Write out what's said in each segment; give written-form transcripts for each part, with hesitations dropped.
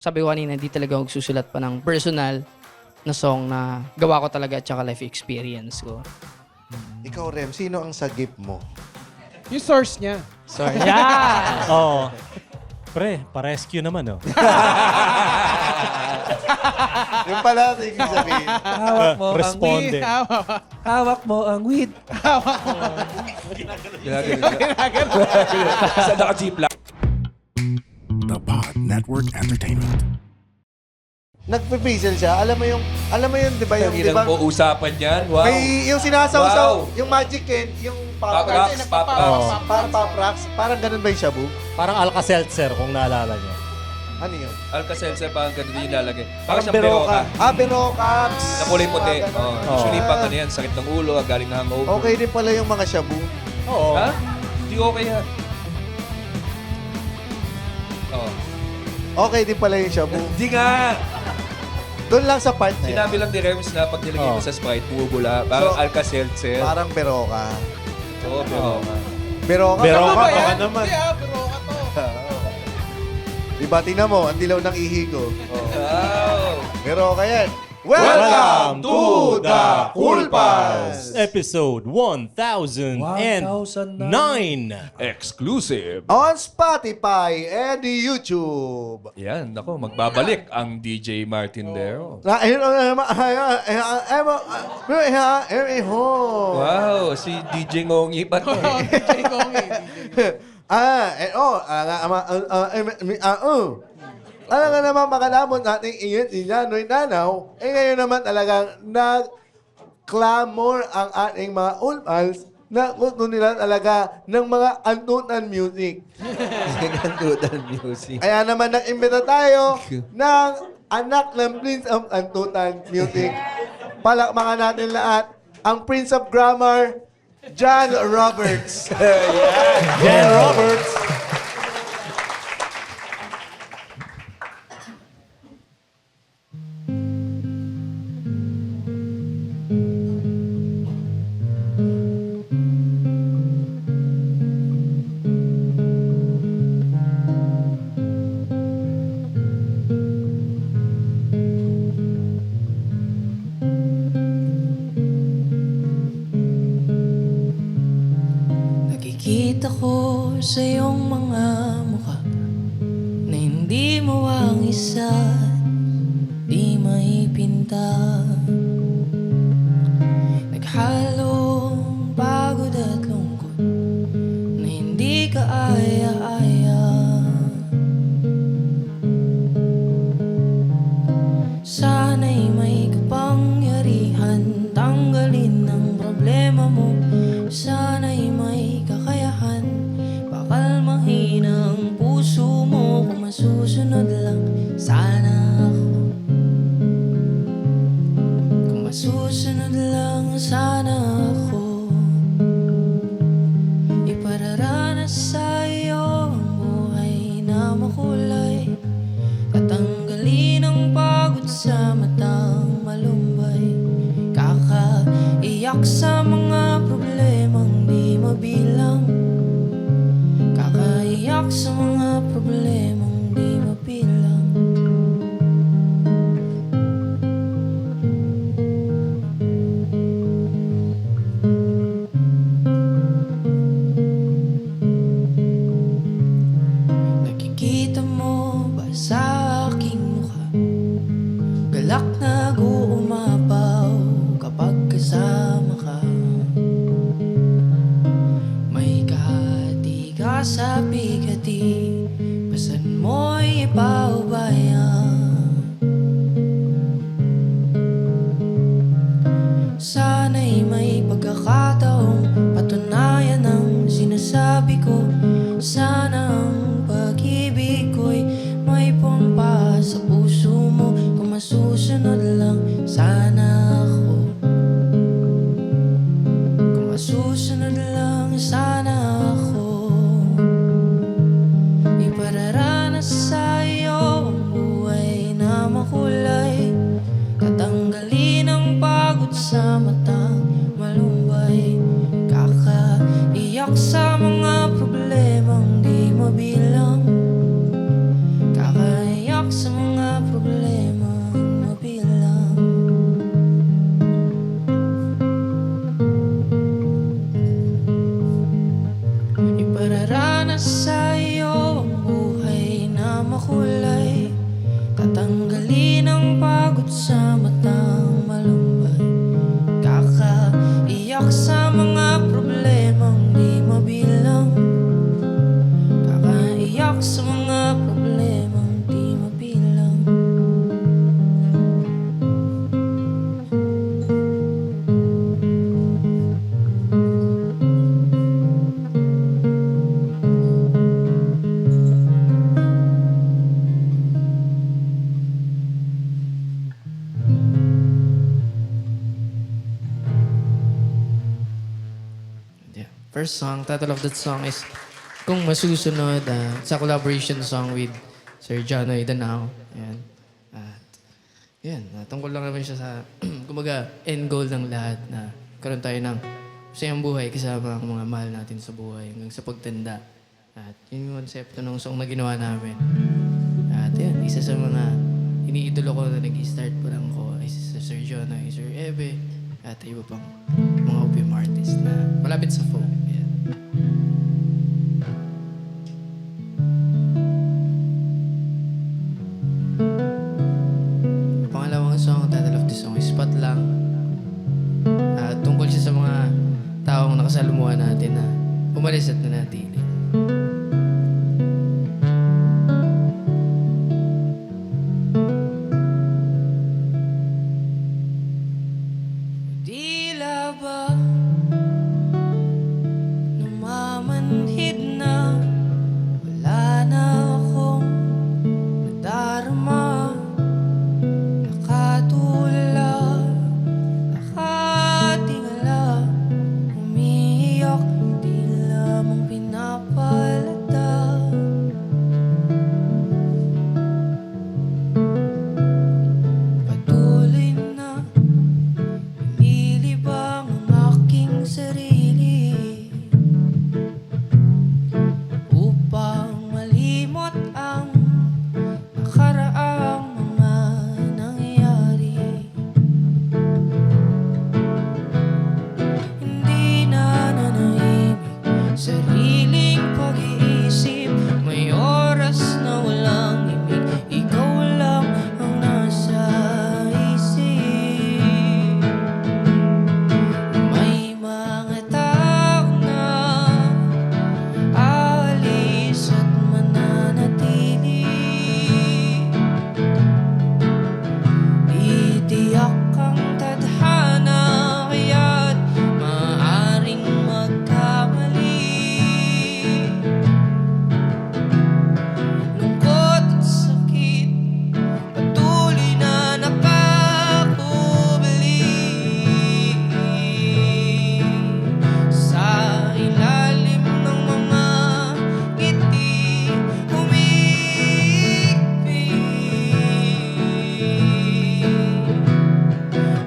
sabi ko kanina, hindi talaga ako susulat pa ng personal na song na gawa ko talaga at saka life experience ko. Ikaw, Rem, sino ang sagip mo? Yung source niya. Sorry. Yeah! Oo. Pre, pa-rescue naman, oh. Yung pala, ibig sabihin. Hawak mo Responde. hawak mo ang weed. Sa naka-jeep lang. The Pod Network Entertainment. Nagpipisil siya. Alam mo yung, di ba yung, di ba? Tanginang po usapan yan. Wow. May yung sinasawsaw, Wow. yung Magic Ken, yung Pop rocks, pop rocks. Parang pop rocks. Parang ganun ba yung shabu? Parang Alka-Seltzer, kung naalala niyo. Ano yun? Alka-Seltzer parang ganun yung ilalagay. Parang Parang siyang beroka. Berokaps. Na kulay puti. Mga ganun. Oh. Usually pang ano yan, sakit ng ulo, galing na hangover. Okay din pala yung mga shabu. Oo. Ha? Hindi okay yan. Oh. Okay din pala yung shabu. Hindi nga! Doon lang sa part na yan. Sinabi lang ni Rems na pag nilagay mo sa Sprite, bumubula. Parang So, Alka-Seltzer. Parang Beroka. Oo, beroka. Beroka. Beroka, Ano ba baka yan? naman. Hindi pero to. Diba, tingnan mo, ang dilaw ng ihi ko. Wow! Beroka yan. Welcome to the Cool Pals! Episode 1009. Exclusive. On Spotify and YouTube. Yan, ako, magbabalik ang DJ Martindero. Wow, si DJ Ngongi pa to. DJ Kongi. Ano nga naman makalamon nating iyon si Janoy Nanaw, ngayon naman talagang nag-clamor ang ating mga ulpals na gusto nila talaga ng mga antutan music. Gantutan music. Kaya naman nag-imbita tayo ng anak ng Prince of Antutan Music. Palakpakan natin lahat ang Prince of Grammar, John Roberts. Jan Roberts. Nakikita ko sa iyong mga mukha na hindi mo ang isa, di maipinta. Naghalong pagod at lungkot na hindi ka aya-aya. Sana'y may kapangyarihan tanggalin ang problema mo. Sana'y may kakayahan pakalmahin ang puso mo. Kung masusunod lang sana ako. Kung masusunod lang sana ako. Ipararanas sa iyo ang buhay na makulay. Tatanggalin ang pagod sa matang malumbay. Kakaiyak sa mga problemang di mabilang. Kakaiyak sa mga problemang di mabilang. Nakikita mo ba sa aking mukha galak na guumapaw kapag kasama ka? May kahati ka sa bigati, basan mo'y ipaubaya. Sana'y may pagkakataong patunayan ang sinasabi ko. Sana ang pag-ibig ko'y may pompa sa puso mo. Kung masusunod lang sana ako. Kung masusunod lang sana ako. Ipararanas sa iyo ang buhay na makulay. Tatanggalin ang pagod sa matang malumbay. Kakaiyak sa mga problemang di mabilang. Kakaiyak sa mga problemang mabilang. Ipararanas sa iyo ang buhay na makulay, tatanggalin ang pagod sa matang malumbay. Kakaiyak sa mga problemang di mabilang, kakaiyak sa mga problemang di mabilang. Yeah. First song, title of that song is Kung Masusunod, sa collaboration song with Sir Jonoy Danao. Ayan. At yan, tungkol lang naman siya sa, kumbaga, end goal ng lahat na karoon tayo ng masayang buhay kasama ang mga mahal natin sa buhay hanggang sa pagtanda. At yun yung konsepto ng song na ginawa namin. At yan, isa sa mga iniidolo ko na nag-start pa lang ko ay si Sir Jonoy, Sir Ebe, at iba pang mga OPM artist na malapit sa folk. Yan. Pangalawang song, title of the song is Spot Lang. Tungkol siya sa mga taong nakasalumuhan natin na umalis at nanatili. Tila ba namamanhid na wala na akong nadarama, nakatulala, nakatingala, umiiyak, di lamang pinapalata. Patuloy na nililibang ang aking sarili upang malimot ang nakaraang mga nangyari. Hindi na nanahimik sariling pag-iisip, may oras na walang imig, ikaw lang ang nasa isip. May mga tao na aalis at mananatili, itiyak ang tadhana kaya't maaaring magkamali. Lungkot at sakit patuloy na nakakubali sa ilalim ng mga ngiti humigpit.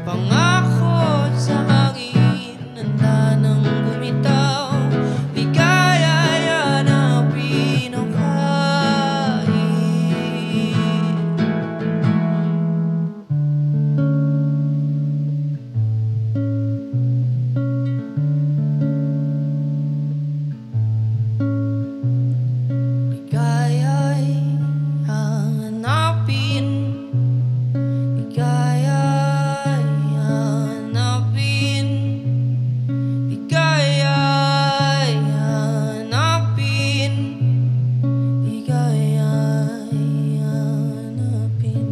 Pangako sa hangin, handa nang bumitaw, ligaya hanapin ang kahit. Ligaya'y hanapin, ligaya'y hanapin, ligaya'y hanapin, ligaya'y hanapin.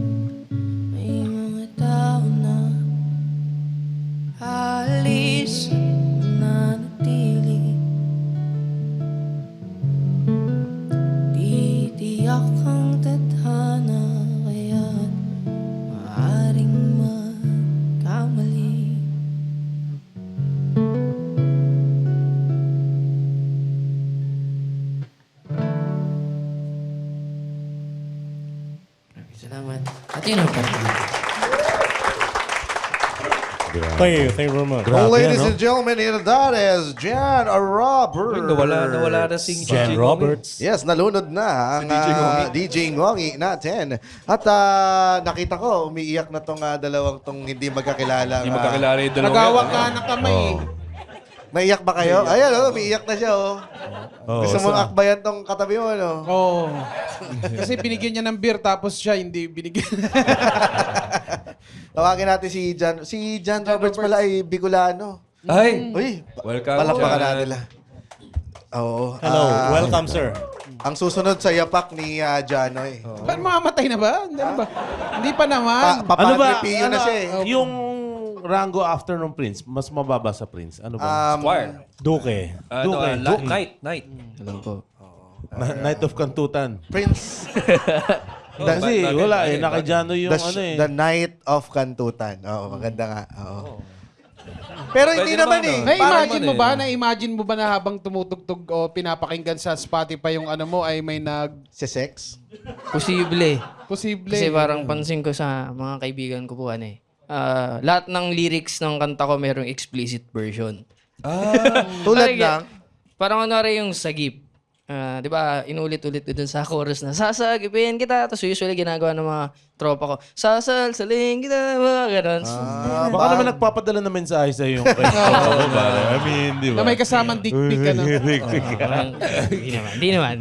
May mga tao na aalis at mananatili, titiyak ang tadhana kaya't maaaring magkamali. Maraming salamat. At yun ang parang. Thank you very much. Well, ladies and gentlemen, here that is Jan Roberts. Nawala na si Jan Roberts. Yes, nalunod na ang DJ Ngongi natin. At nakita ko, umiiyak na tong dalawang tong hindi magkakilala. Hindi magkakilala yung dalawa. Nagawak ka ng kamay. Naiyak ba kayo? Ayan, umiiyak na siya, Gusto mong akbayan tong katabi mo, Oo. Kasi binigyan niya ng beer tapos siya hindi binigyan. Tawagin natin si Jan. Si Jan Roberts pala ay Bicolano. Ay! Uy, Welcome, palakpakan Jan. natin lang. Oo. Hello, welcome sir. Ang susunod sa yapak ni Janoy. Ba't mamamatay na ba? Hindi pa naman. Papadre Pio na siya Yung rango after ng Prince, mas mababa sa Prince. Ano ba? Squire. Duke. Night. Alam po. Night of Kantutan. Prince. Kasi bakit? wala Bakit? Nakajano yung The Night of Kantutan. Oo, maganda nga. Oo. Pero hindi Pwede naman naman, Na-imagine mo eh. ba? Na-imagine mo ba na habang tumutugtog o pinapakinggan sa Spotify yung ano mo ay may Si Sex? Posible. posible? Kasi parang pansin ko sa mga kaibigan ko po, lahat ng lyrics ng kanta ko mayroong explicit version. Tulad Parang- ng... Parang yung sagip. Di ba, inulit-ulit ko dun sa chorus na, sasagipin kita. Tapos usually ginagawa ng mga tropa ko, sasalsaling kita, mga ganun. Baka naman nagpapadala na mensahe sa yung I mean, di ba? Na may kasamang dick pic ano? Parang, Hindi naman.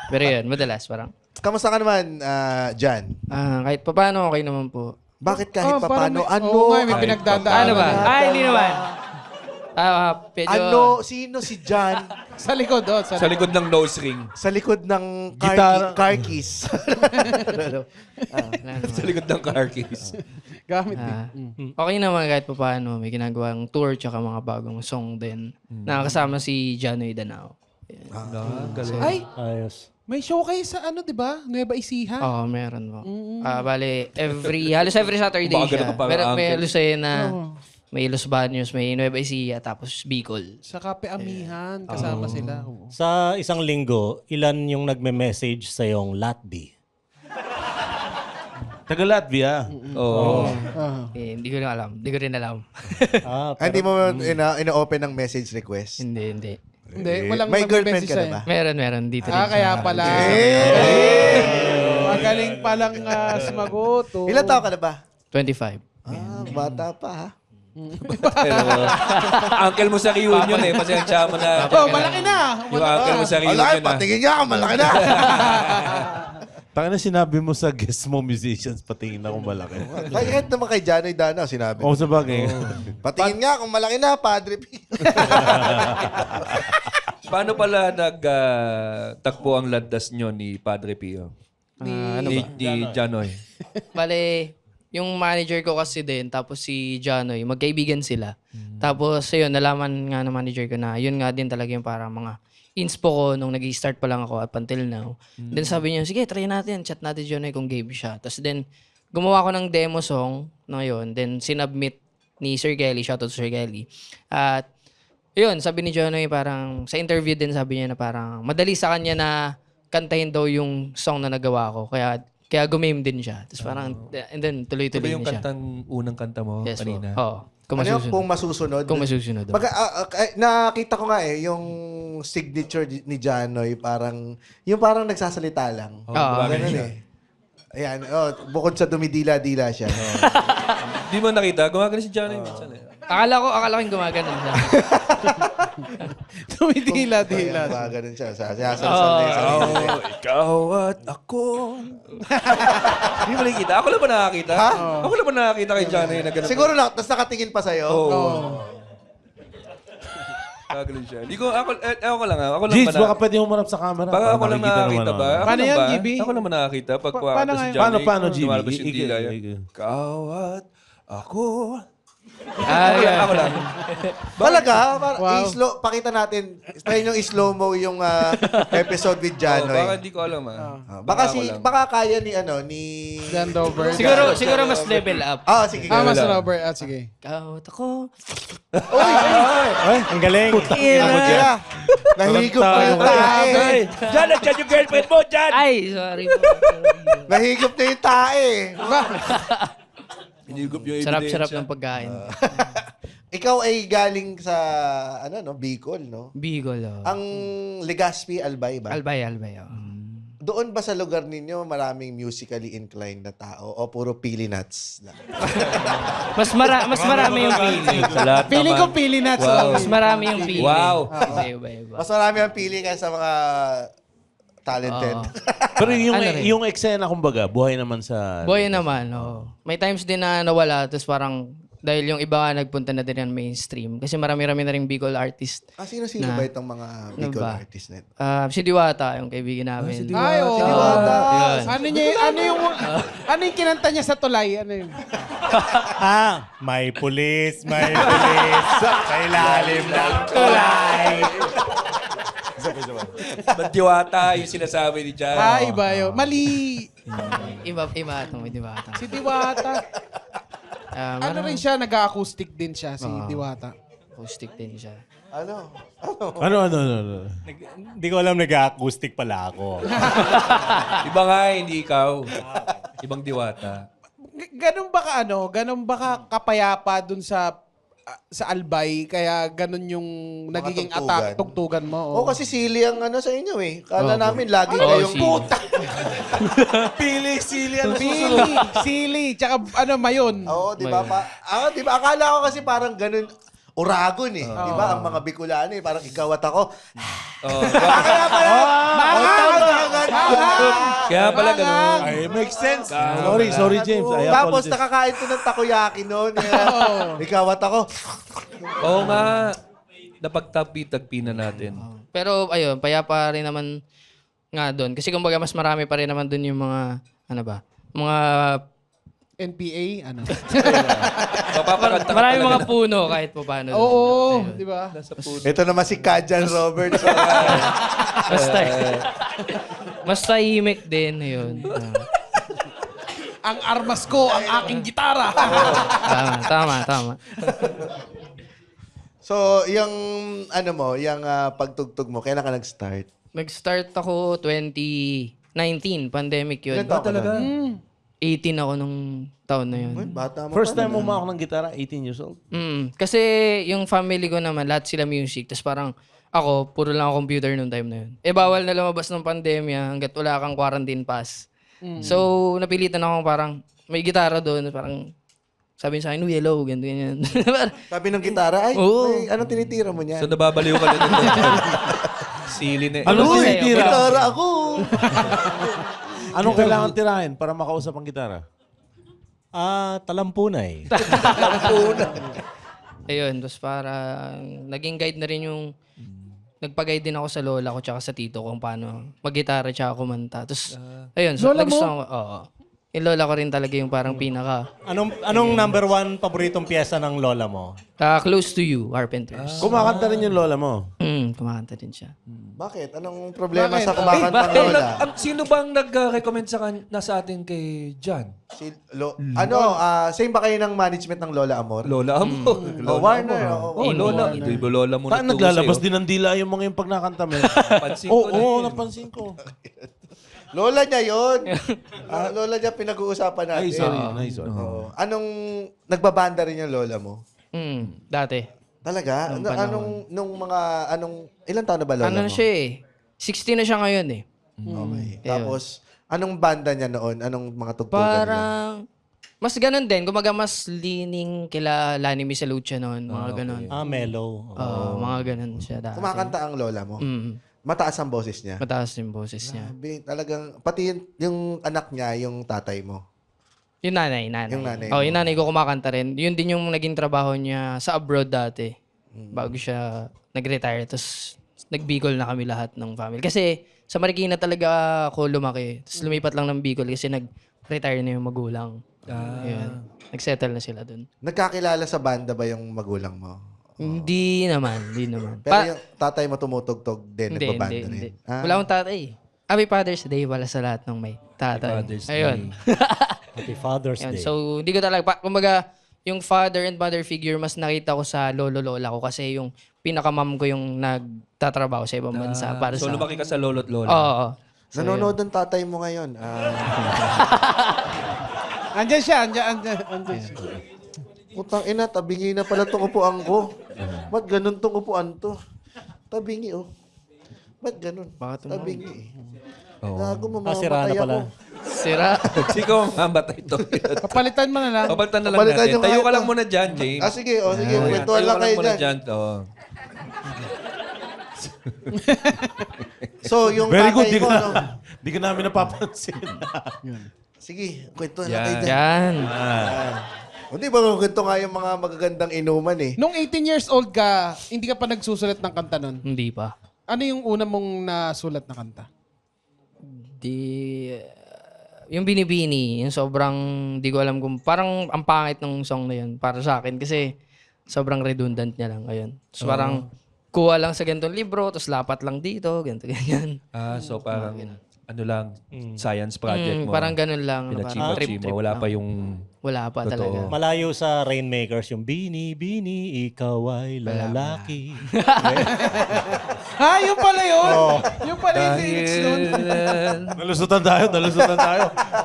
Pero yun, madalas parang, Kamusta ka naman, Jan? kahit paano, okay naman po. Bakit kahit parang papano? may- Oo nga, may pinagdadaanan. Ano ba? Hindi naman. Medyo, Sino si Jan Sa likod, Sa likod ng nose ring. sa likod ng Gitara. car keys? Sa likod ng car keys. Gamit okay naman kahit paano. May ginagawang tour tsaka mga bagong song din. Nakakasama si Janoy Danao. Ay, Ayos. may showcase sa ano, di ba? Nueva Ecija. Oo, meron po. Bale, halos every Saturday Baka siya. ganun pa parang Pero may uncle. Lucena, may Los Baños, may Nueva Ecija, tapos Bicol. Sa Kape Amihan, kasama sila. Oo. Sa isang linggo, ilan yung nagme-message sa yung Latbi? Taga Latvia. Oo. Hindi ko rin alam. Hindi ko rin alam. Hindi mo ina-open ng message request? hindi. Hindi, walang May girlfriend nag-message ka na sa'yo. ba? Meron. Dito rin. Kaya pala. Magaling palang sumagot. Oh. Ilan taon ka na ba? 25. Bata pa ha? Pero, uncle mo sa reunion pasensya mo na. Oh, malaki na. Yung uncle mo sa reunion patingin nga ako, malaki na. Taka na sinabi mo sa guest mo musicians, patingin na kung malaki. Kahit naman kay Janoy Dana, sinabi. Oo, sa bagay. Patingin nga kung malaki na, Padre P. Paano pala nagtagpo ang landas nyo ni Padre Pio? Ni Janoy. Bale, yung manager ko kasi din, tapos si Janoy, magkaibigan sila. Tapos, ayun, nalaman nga ng manager ko na, yun nga din talaga yung parang mga inspo ko nung nag-start pa lang ako up until now. Then sabi niya, sige, try natin, chat natin Janoy kung game siya. Tapos then, gumawa ko ng demo song na yun. Then, sinubmit ni Sir Kelly, shoutout to Sir Kelly. At, yun, sabi ni Janoy parang, sa interview din sabi niya na parang, madali sa kanya na kantahin daw yung song na nagawa ko. Kaya gumame din siya. Tapos parang, and then tuloy-tuloy Ito yung na siya. unang kanta mo Yes po. kanina? Oo. Kung Ano yung masusunod. kung masusunod? Kung masusunod. Nakita ko nga yung signature ni Janoy, parang nagsasalita lang. Oo. Ganun eh. Ayan, bukod sa dumidila-dila siya. Di mo nakita? Gumagano si Johnny minsan Akala ko yung gumaganon siya. Tumidila-dila. Ganun siya. Sasalsal na yung sarili niya. Ikaw at ako. Di mo nakikita? Ako lang ba nakakita? Ha? Ako lang ba nakakita kay Johnny na gano'n? Siguro na, tapos nakatingin pa sa'yo. Oo. Gagaling siya. Hindi ko, ako lang ha. Ako lang Jeez, ba na- baka pwede humarap sa camera. Baka ako lang makikita nakakita naman ba? ako. Ako Paano lang yan, ba? GB? Ako lang ba nakakita? Pag paano kumakanta si nga yun? Johnny, Paano, GB? lumalabas yung Ikaw, dila yan. ikaw. Ikaw at ako. Yeah. Ako lang. Talaga? Wow. Pakita natin. Try nyo i-slow-mo yung episode with Baka Janoy. hindi ko alam ha. Baka kaya ni Dan Dover. Siguro mas level up. Sige. Mas Robert. Sige. Ikaw at ako. Ay, ang galing. Yeah. Nahigop na yung tae. Jan, nagchat yung girlfriend mo, Jan! Ay, sorry po. Nahigop na yung tae. Inigup yung Sarap-sarap ebidensya. ng pagkain. Ikaw ay galing sa, Bicol, no? Bigol, oh. Ang Legazpi, Albay ba? Albay, oh. Doon ba sa lugar ninyo maraming musically inclined na tao o puro pili nuts lang? Mas marami yung pili. Sa lahat Feeling ko naman. pili nuts. Wow. Mas marami yung pili. Wow. Iba. Mas marami ang pili kaysa mga talented. Pero yung, Ano rin? yung eksena, kumbaga, buhay naman sa... Boy naman, oh. May times din na nawala, tapos parang, dahil yung iba nga nagpunta na din yan mainstream. Kasi marami-rami na ring Bicol artist. Sino-sino ba itong mga Bicol ba? artists na ito? Si Diwata, yung kaibigan namin. Ay, oo. Yun. Ano yung kinanta niya sa tulay? Ano yun? May pulis sa ilalim ng tulay. Ba't Diwata yung sinasabi ni Jan? Iba yun. Mali. Iba itong may Diwata. Si Diwata. Ano rin siya? Nag-acoustic din siya, si Diwata. Acoustic din siya. Ano? Hindi ko alam, nag-acoustic pala ako. Iba nga, hindi ikaw. Ibang Diwata. Ganun ba Ganun ba ka kapayapa dun sa Albay? Kaya ganun yung nagiging tugtugan mo? Oo, kasi sili ang sa inyo eh. Kala namin lagi kayong sili. puta. Sili, Sili, tsaka mayon. Oo, di ba? Di ba? Akala ko kasi parang ganun. Uragon eh. Di ba? Ang mga Bicolano eh. Parang ikaw at ako. Oh, Kaya pala. kaya pala ganun. Ay, makes sense. Sorry, James. I Tapos apologize. nakakain to ng takoyaki noon. Ikaw at ako. Oo nga. Napagtagpi na natin. Pero ayun, payapa rin naman nga doon. Kasi kumbaga mas marami pa rin naman doon yung mga, mga NPA, Mapapakanta ka marami talaga mga puno kahit pa paano. Oo, di ba? sa puno. Ito naman si Kajan Roberts. Mas tahimik din, ayun. Ang armas ko, ang aking gitara. Tama. So, yung yung pagtugtog mo, kailan ka nag-start? Nag-start ako 2019, pandemic yun. Ilan taon ka Talaga. na? 18 ako nung taon na yun. Uy, bata mo First pa time na. mo umawak ng gitara, 18 years old? Kasi yung family ko naman, lahat sila music. Tapos parang ako, puro lang ako computer nung time na yun. Bawal na lumabas ng pandemya hanggat wala kang quarantine pass. So, napilitan ako parang may gitara doon. Parang sabi sa akin, yellow, ganyan. Sabi ng gitara, Oo. anong tinitira mo niyan? So nababaliw ka na dito. Sili na. Ano Ano ba sa'yo? tira? Gitara ako! Anong kailangan tirahin para makausap ang gitara? Talampunay. Ayun, tapos parang naging guide na rin yung nagpa-guide din ako sa lola ko tsaka sa tito ko kung paano mag-gitara tsaka kumanta. Tapos, ayun, so Lola mo? nagustuhan ko. Oo. Yung lola ko rin talaga yung parang pinaka Anong number one paboritong pyesa ng lola mo? Close to You, Carpenters. Kumakanta rin yung lola mo. Kumakanta din siya. Bakit? Anong problema sa kumakantang lola? Sino bang nag-recommend sa atin kay Jan? Same ba kayo ng management ng Lola Amor? Lola mo. Warner. Oh, Lola. Di ba Lola mo Saan naglalabas din ng dila yung mga yung pag nakanta mo? Pansin ko na Oo, eh. napansin ko. Lola niya yun. Lola niya pinag-uusapan natin. Ay, sorry. Nice one. Oo. Anong nagbabanda rin yung lola mo? Dati. Talaga? Ilan taon na ba lola Ano mo? na siya eh. 60 na siya ngayon eh. Okay. Tapos, anong banda niya noon? Anong mga tugtugan niya? Parang, mas ganun din. Kumaga mas leaning kila Lani Misalucha noon. Mga ganun. Mellow. Mga ganun siya dati. Kumakanta ang lola mo? Mataas ang boses niya? Mataas yung boses niya. Sabi, talagang, pati yung anak niya, yung tatay mo. Yung nanay. Yung nanay Oh, mo. yung nanay ko kumakanta rin. Yun din yung naging trabaho niya sa abroad dati. Bago siya nag-retire. Tapos nag-Bicol na kami lahat ng family. Kasi sa Marikina talaga ako lumaki. Tapos lumipat lang ng Bicol kasi nag-retire na yung magulang. Ayun. Nag-settle na sila dun. Nagkakilala sa banda ba yung magulang mo? Hindi naman. Pero yung tatay mo tumutugtog din, Hindi. nagbabanda rin. Wala akong tatay. Happy Father's Day pala sa lahat ng may tatay. Father's Ayun. Happy Father's Ayun. Day. So, hindi ko talaga, kumbaga, yung father and mother figure, mas nakita ko sa lolo-lola ko kasi yung pinakamam ko yung nagtatrabaho sa ibang bansa. Para So sa... lumaki ka sa lolo't lola. Oo. Nanonood ng tatay mo ngayon. Andyan siya, andyan siya. Putang ina, tabingi na pala itong upuan ko. Ba't ganun itong upuan to? Tabingi, oh. Ba't ganun? Bakit Tabingi. Oo. Gago, Sira na mamamatay pala. ako. Sira. Ikaw ang mamatay ito. Papalitan mo na lang. Papalitan na lang Papalitan natin. yung Tayo ka kahit lang na. muna dyan, James. Ah, sige, oh, sige. Ayan, Kwentuhan tayo lang ka kayo muna dyan. dyan. Oo. So, yung Very good. tatay ko, no? Di ka namin napapansin. Sige, kwentuhan lang kayo dyan. Yan. Hindi ba kwento nga yung mga magagandang inuman eh? Nung 18 years old ka, hindi ka pa nagsusulat ng kanta nun. Hindi pa. Ano yung una mong nasulat na kanta? Yung Binibini, yung sobrang, di ko alam kung, parang ang pangit ng song na yun para sa akin kasi sobrang redundant niya lang. Ayun. So parang kuha lang sa ganitong libro, tapos lapat lang dito, ganito, ganyan. So parang, ano lang, science project mo. Parang ganun lang. Ano, parang Pinachipa-chipa. trip-trip Wala lang. pa yung... Wala pa Totoo. talaga. Malayo sa Rainmakers, yung Bini, Bini, ikaw ay lalaki. Yung pala yun! Yung pala yung lyrics nun. Nalusutan tayo.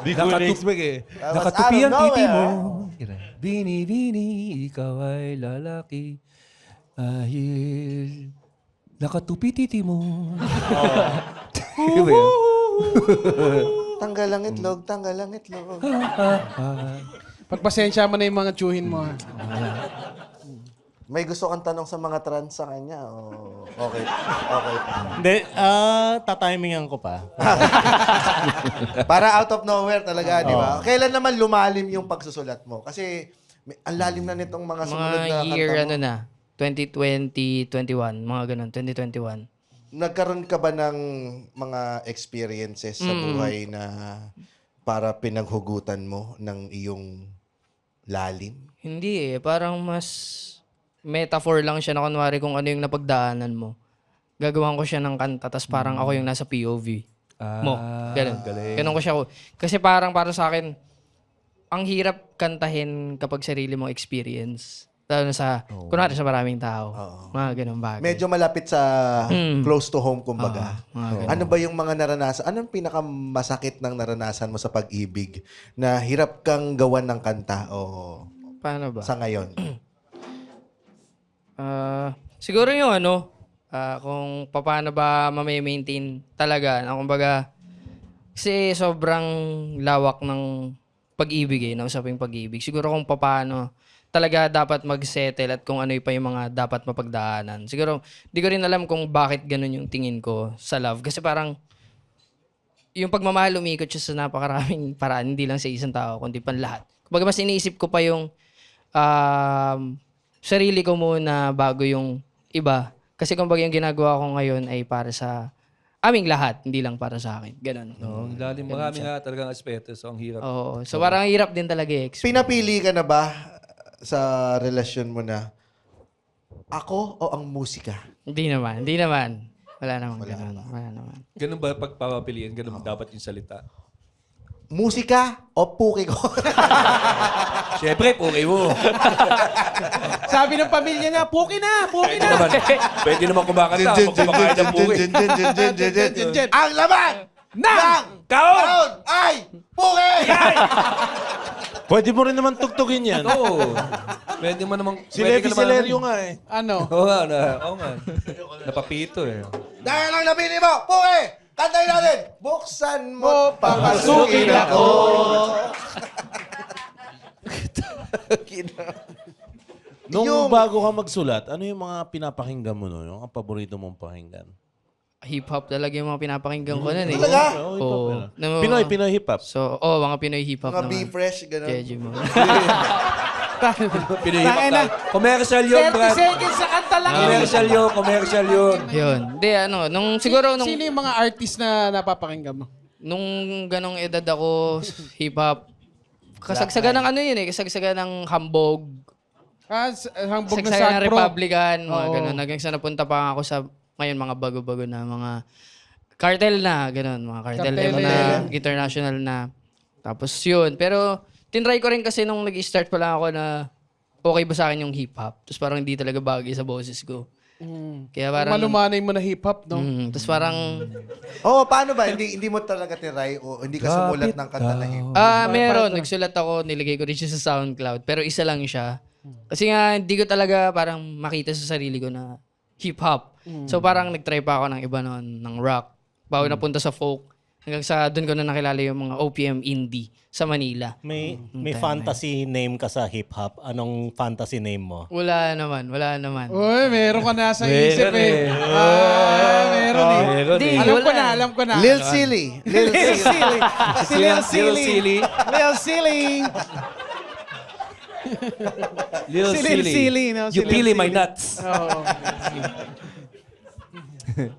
Di ko in-expect eh. Nakatupi out of ang titi mo. nowhere. Bini, bini, ikaw ay lalaki. Dahil nakatupi titi mo. Diba yun? Tanggal ang itlog, tanggal ang itlog. Pagpasensya mo na yung mga tsuhin mo. Ha? May gusto kang tanong sa mga trans sa kanya? Oh, okay. Okay. Hindi, tatimingan ko pa. Para out of nowhere talaga, di ba? Kailan naman lumalim yung pagsusulat mo? Kasi ang lalim na nitong mga sumunod na Mga year, kanta mo. ano na, 2020, 21, mga ganun, 2021. Nagkaroon ka ba ng mga experiences sa buhay na para pinaghugutan mo ng iyong lalim? Hindi parang mas metaphor lang siya na kunwari kung ano yung napagdaanan mo. Gagawan ko siya ng kanta, tas parang ako yung nasa POV mo. Ganun. Ganun ko siya. Kasi parang para sa akin, ang hirap kantahin kapag sarili mong experience. Lalo na sa, kunwari sa maraming tao. Mga ganun bagay. Medyo malapit sa close to home, kumbaga. Ano ba yung mga naranasan? Anong pinakamasakit ng naranasan mo sa pag-ibig na hirap kang gawan ng kanta o Paano ba? sa ngayon? Siguro yung ano, kung paano ba ma-maintain talaga. Kumbaga, kasi sobrang lawak ng pag-ibig ng usaping pag-ibig. Siguro kung paano talaga dapat mag-settle at kung ano pa yung mga dapat mapagdaanan. Siguro, di ko rin alam kung bakit ganun yung tingin ko sa love. Kasi parang, yung pagmamahal umikot siya sa napakaraming paraan, hindi lang sa isang tao, kundi pan lahat. Kumbaga, mas iniisip ko pa yung sarili ko muna bago yung iba. Kasi kumbaga yung ginagawa ko ngayon ay para sa aming lahat, hindi lang para sa akin. Ganon. Ang lalim, marami nga talagang aspeto. So, ang hirap. Oo. So parang hirap din talaga Pinapili ka na ba sa relasyon mo na ako o ang musika? Hindi naman. Wala naman ganun. Wala naman. Ganun ba pagpapapiliin? Ganun dapat yung salita? Musika o puki ko? Siyempre, puri mo. Sabi ng pamilya niya, puki na! Pwede naman kumakanta pag kumakain ng puri. Ang laman ng Kaon! ay puki! Pwede mo rin naman tugtugin yan. Oo. Pwede mo namang... Si Levi Celerio nga eh. Ano? Oo nga. Napapito eh. Dahil ang nabili mo, puki! Kantayin natin! Buksan mo, papasukin ako! Nung bago ka magsulat, ano yung mga pinapakinggan mo nun? Yung paborito mong pakinggan? Hip-hop talaga yung mga pinapakinggan ko nun eh. Talaga? Oo. Pinoy hip-hop. So, mga Pinoy hip-hop Mga naman. B-fresh, gano'n. Keji mo. Pinahipak na. Commercial yun, 30 Brad. seconds sa kanta lang yun. Commercial yun. Yun. Hindi, siguro nung... Sino yung mga artist na napapakinggan mo? Nung ganong edad ako, hip-hop, kasagsagan ng ano yun eh, kasagsagan ng hambog, Hangbog na kasagsagan ng Sagpro. Republican, mga Oo. ganon. Hanggang sa napunta pa ako sa, ngayon, mga bago-bago na, mga cartel na, ganon, mga cartel Cartel na, international na. Tapos yun, pero tinry ko rin kasi nung nag-start pa lang ako na okay ba sa akin yung hip-hop. Tapos parang hindi talaga bagay sa boses ko. Kaya parang... Malumanay mo na hip-hop, no? Tapos parang... Oo, paano ba? Hindi mo talaga tinry o hindi ka sumulat ng kanta na hip? Meron. Nagsulat ako, nilagay ko rin siya sa SoundCloud. Pero isa lang siya. Kasi nga, hindi ko talaga parang makita sa sarili ko na hip-hop. So parang nag-try pa ako ng iba noon, ng rock. Bago napunta sa folk. Hanggang sa doon ko na nakilala yung mga OPM indie sa Manila. May fantasy name ka sa hip-hop. Anong fantasy name mo? Wala naman. Uy, meron ka na sa isip eh. Meron eh. Hindi, Alam ko na. Lil Silly. Lil Silly. Si Lil Silly. Silly. Lil Silly. Little Si Lil Silly, no? Si You Lil pili my Silly. nuts. Oo.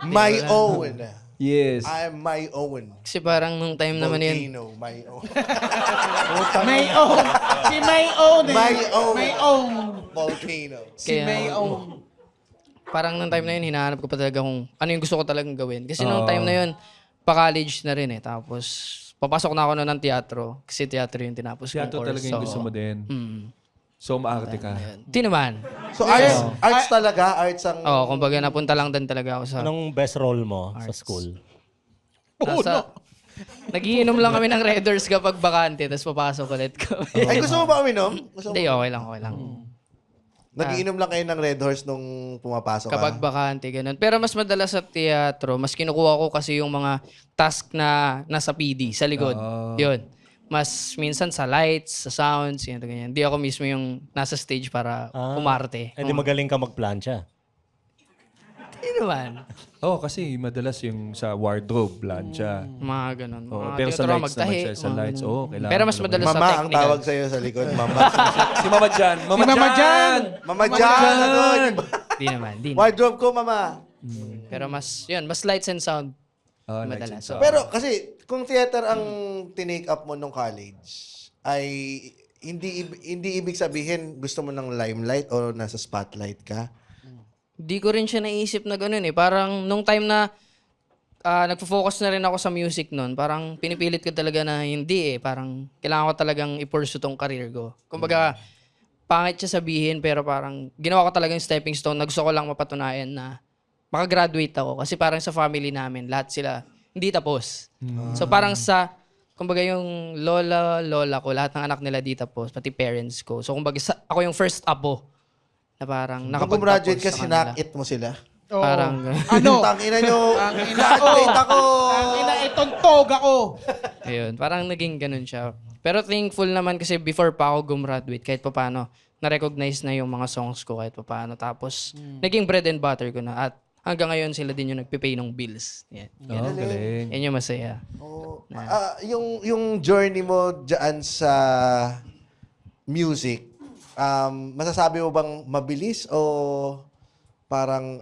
My own. Yes. I'm my own. kasi parang nung time naman yun, Volcano, my own. May own. Si May own eh. My own. May own. Volcano. Si Kaya- May own. parang nung time na yun, hinahanap ko pa talaga kung ano yung gusto ko talagang gawin. Kasi nung time na yun, pa-college na rin eh. Tapos, papasok na ako na ng teatro. Kasi teatro yung tinapos kong Teatro course. talaga yung gusto mo din. So, umaarte ka. Di naman. So arts talaga? Arts ang... Oo, kumbaga napunta lang din talaga ako sa... Anong best role mo sa school? Nagiinom lang kami ng Red Doors kapag bakante, tapos papasok ulit kami. Ay, gusto mo ba uminom? Hindi, okay lang. Nagiinom lang kayo ng Red Horse nung pumapasok Kapag ka? bakante, ganun. Pero mas madalas sa teatro, mas kinukuha ko kasi yung mga task na nasa PD, sa likod. Yun. Mas minsan sa lights, sa sounds, ganyan. Hindi ako mismo yung nasa stage para umarte. Eh di magaling ka magplancha. Hindi naman. Kasi madalas yung sa wardrobe, plancha. Mga ganun. Mga Pero sa teatro, lights naman siya, sa mga lights, ganun. kailangan. Pero mas madalas sa Mama ang technical. tawag sa'yo sa likod. Mama. Si Mama Jan. Mama Mama Jan! Mama Jan! Hindi naman. Wardrobe ko, mama. Pero mas lights and sound. Madalas. So, Pero kasi, kung theater ang tinake up mo nung college, ay hindi ibig sabihin gusto mo ng limelight o nasa spotlight ka? di ko rin siya naisip na gano'n eh. Parang nung time na nagpo-focus na rin ako sa music noon, parang pinipilit ko talaga na hindi eh. Parang kailangan ko talagang i-pursue tong career ko. Kumbaga, pangit siya sabihin pero parang ginawa ko talagang stepping stone na gusto ko lang mapatunayan na makagraduate ako. Kasi parang sa family namin, lahat sila hindi tapos. So parang kumbaga yung lola ko, lahat ng anak nila di tapos, pati parents ko. So kumbaga ako yung first apo na parang Nung nakapagtapos gumraduate ka, sa kanila. sinakit mo sila? Oo. Parang Ano? Tangina nyo, Tangina graduate ako! Tangina, itontog ako. ayun, parang naging ganun siya. Pero thankful naman kasi before pa ako gumraduate, kahit pa paano, na-recognize na yung mga songs ko kahit pa paano. Tapos, naging bread and butter ko na. At hanggang ngayon, sila din yung nagpipay ng bills. Yan. Galing. Yan yung masaya. Oh, yung journey mo dyan sa music, masasabi mo bang mabilis o parang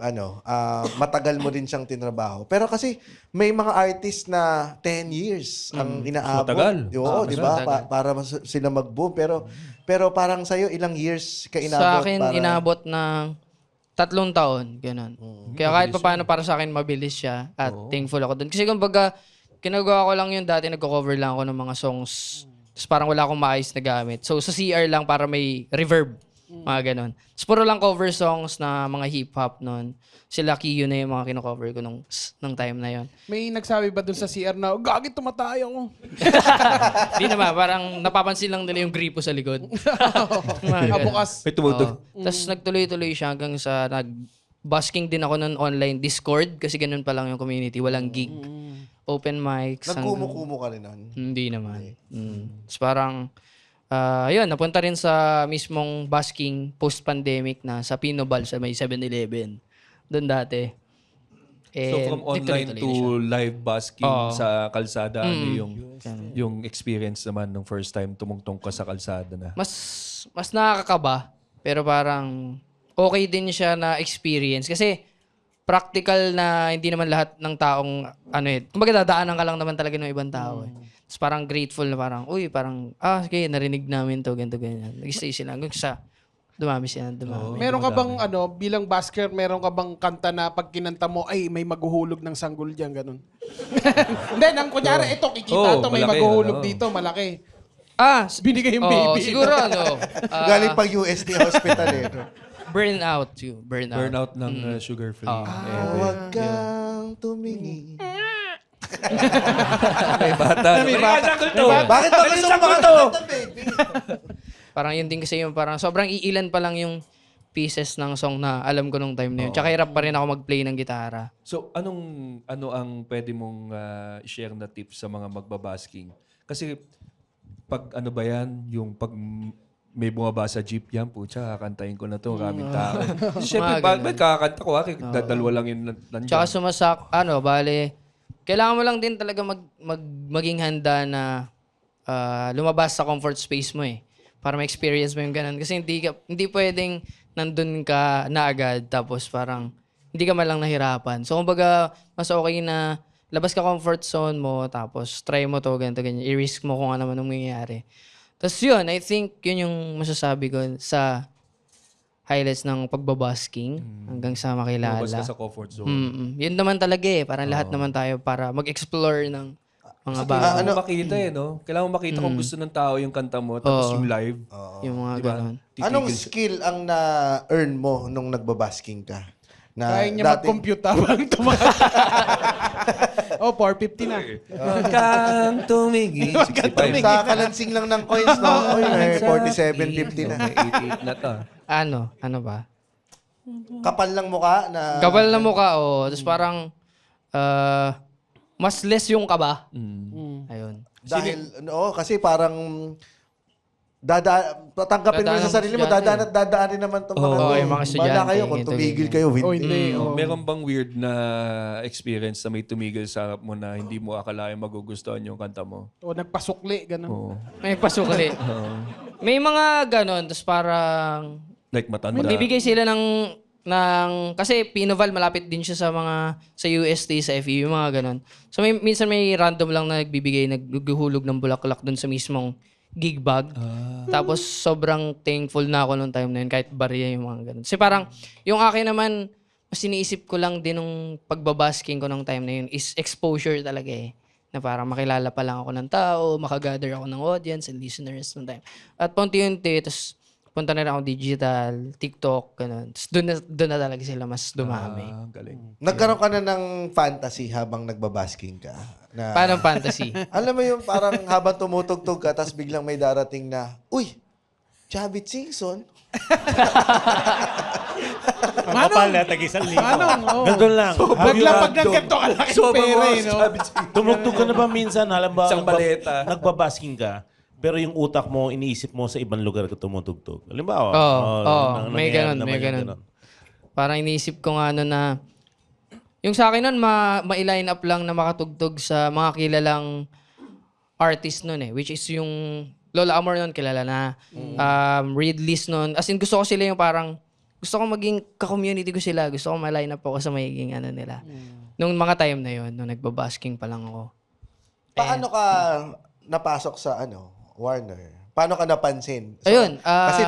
matagal mo din siyang tinrabaho? Pero kasi may mga artist na 10 years ang inaabot. Matagal. Oo, di ba? Para sila mag-boom. Pero parang sa'yo, ilang years ka inabot? Sa akin, inabot ng 3 taon. Ganun. Kaya kahit pa paano para sa akin, mabilis siya. At thankful ako dun. Kasi kumbaga, kinagawa ko lang yun dati, nagko-cover lang ako ng mga songs. Tapos parang wala akong maayos na gamit. So sa CR lang para may reverb. Mga ganun. Tapos puro lang cover songs na mga hip-hop nun. Sila Kiyo na yung mga kino-cover ko nung time na yon. May nagsabi ba dun sa CR na, gagi, tumatay ako. Di naman, parang napapansin lang nila yung gripo sa likod. Bukas. May tumutog. Tapos nagtuloy-tuloy siya hanggang sa busking din ako ng online Discord kasi ganun pa lang yung community. Walang gig. Open mics. Nagkumu-kumu ka rin nun? Hindi naman. Tapos parang, yun, napunta rin sa mismong busking post-pandemic na sa Pinobal sa may 7-Eleven. Doon dati. So from online nagtuloy-tuloy to na siya. live busking sa kalsada, ano yung experience naman nung first time tumungtong ka sa kalsada na? Mas nakakakaba, pero parang okay din siya na experience. Kasi practical na hindi naman lahat ng taong, kumbaga dadaanan ka lang naman talaga ng ibang tao. Tapos parang grateful na parang, sige, narinig namin to, ganito, ganyan. Nag-stay sila. Hanggang sa dumami sila, dumami. Meron ka bang, bilang basker, meron ka bang kanta na pag kinanta mo, ay, may maghuhulog ng sanggol dyan, ganun? Hindi, nang kunyari, ito, kikita to, may malaki, maghuhulog dito, malaki. Ah, Binigay yung oo, baby. siguro Galing pag UST hospital eh. Burnout. Burnout. Burnout ng Sugar Free. Huwag kang tumingin. May bata. May bata. Bakit ba gusto mo makakanta, baby? Parang yun din kasi yung parang sobrang iilan pa lang yung pieces ng song na alam ko nung time na yun. Tsaka hirap pa rin ako mag-play ng gitara. So, ano ang pwede mong i-share na tips sa mga magbabasking? Kasi, pag ano ba yan, yung pag may bumaba sa jeep yan, pucha, kakantahin ko na to, maraming tao. Siyempre, bakit kakakanta ko? Dalawa lang yun nandiyan. Tsaka bale, kailangan mo lang din talaga maging handa na lumabas sa comfort space mo eh. Para ma-experience mo yung ganun. Kasi hindi pwedeng nandun ka na agad tapos parang hindi ka man lang nahirapan. So, kumbaga, mas okay na labas ka comfort zone mo tapos try mo to, ganito, ganyan. I-risk mo kung ano man ang mangyayari. Tapos yun, I think yun yung masasabi ko sa highlights ng pagbabasking hanggang sa makilala. Lumabas ka sa comfort zone. Yun naman talaga eh. Parang lahat naman tayo para mag-explore ng mga bago. Kailangan mo makita no? Kailangan mo makita kung gusto ng tao yung kanta mo tapos yung live. Yung mga ganun. Anong skill ang na-earn mo nung nagbabasking ka? Na Kaya niya mag-compute habang tumakas. 450 na. Kang tumingin. 65. Sa kalansing lang ng coins, no? Oy, may 47.50 na. May 88 na to. Ano ba? Kapal lang mukha na... Kapal na mukha, Tapos parang, mas less yung kaba. Ayun. Dahil, kasi parang... tatanggapin mo sa sarili mo, dadaanin naman itong mga... Oo, yung mga estudyante, Bala kayo kung ganito, tumigil ganyan. kayo, hindi. Hindi. Meron bang weird na experience na may tumigil sa harap mo na hindi mo akalain magugustuhan yung kanta mo? O nagpasukli, ganun. Oo. May pasukli. May mga ganon. Tapos parang, Like matanda. magbibigay sila ng kasi Pinoval malapit din siya sa UST, sa FEU, yung mga ganon. So minsan may random lang na naghuhulog ng bulaklak dun sa mismong gig bag. Tapos sobrang thankful na ako nung time na yun kahit barya yung mga ganun. Kasi parang yung akin naman, mas iniisip ko lang din nung pagbabasking ko nung time na yun is exposure talaga eh. Na parang makilala pa lang ako ng tao, makagather ako ng audience and listeners nung time. At punti-unti, tapos punta na rin ako digital, TikTok, ganun. Tapos doon na talaga sila mas dumami. Galing. Nagkaroon ka na ng fantasy habang nagbabasking ka? Na, Paano fantasy? alam mo yung parang habang tumutugtog ka, tapos biglang may darating na, uy, Chavit Singson. Ang kapal na, tag-isang libo. Ganun lang. Bigla pag nagkanto ka lang yung pera, no? Tumugtog ka na ba minsan? Halimbawa, Isang baleta. nagbabasking ka, pero yung utak mo, iniisip mo sa ibang lugar ka tumutugtog. Halimbawa. May ganun, may ganun. Parang iniisip ko nga na, yung sa akin nun, ma-line up lang na makatugtog sa mga kilalang artist nun eh. Which is yung Lola Amor nun, kilala na. Reedlis nun. As in, gusto ko sila yung parang, gusto ko maging ka-community ko sila. Gusto ko ma-line up ako sa magiging nila. Nung mga time na yon nung nagbabasking pa lang ako. Paano ka napasok sa Warner? Paano ka napansin? Ayun, kasi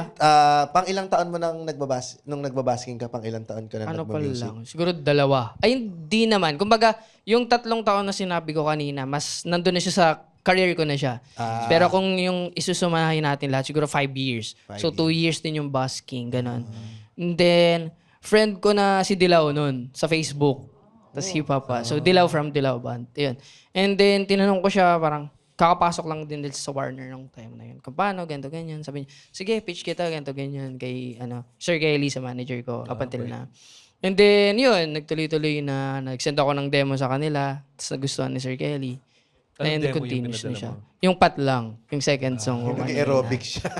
pang ilang taon mo nung nagbabasking ka, pang ilang taon ka na Ano pa nagba-music? lang? Siguro 2. Ay, hindi naman. Kumbaga, yung 3 taon na sinabi ko kanina, mas nandun na siya sa career ko na siya. Pero kung yung isusumahin natin lahat, siguro 5 years. So, 2 years din yung basking, ganon. And then, friend ko na si Dilaw nun, sa Facebook. Tapos hip-hop pa. So, Dilaw from Dilaw Band. Yun. And then, tinanong ko siya, parang, kakapasok lang din sa Warner nung time na yun. Kung paano, ganito, ganyan. Sabi niya, sige, pitch kita, ganito, ganyan. Kay, Sir Kelly, sa manager ko, up until na. And then, yun, nagtuloy-tuloy na, nag-send ako ng demo sa kanila. Tapos nagustuhan ni Sir Kelly. Anong And demo yung continuous na pinadala siya. mo? Yung pat lang. Yung second song ko. kanina. Nag-aerobic siya.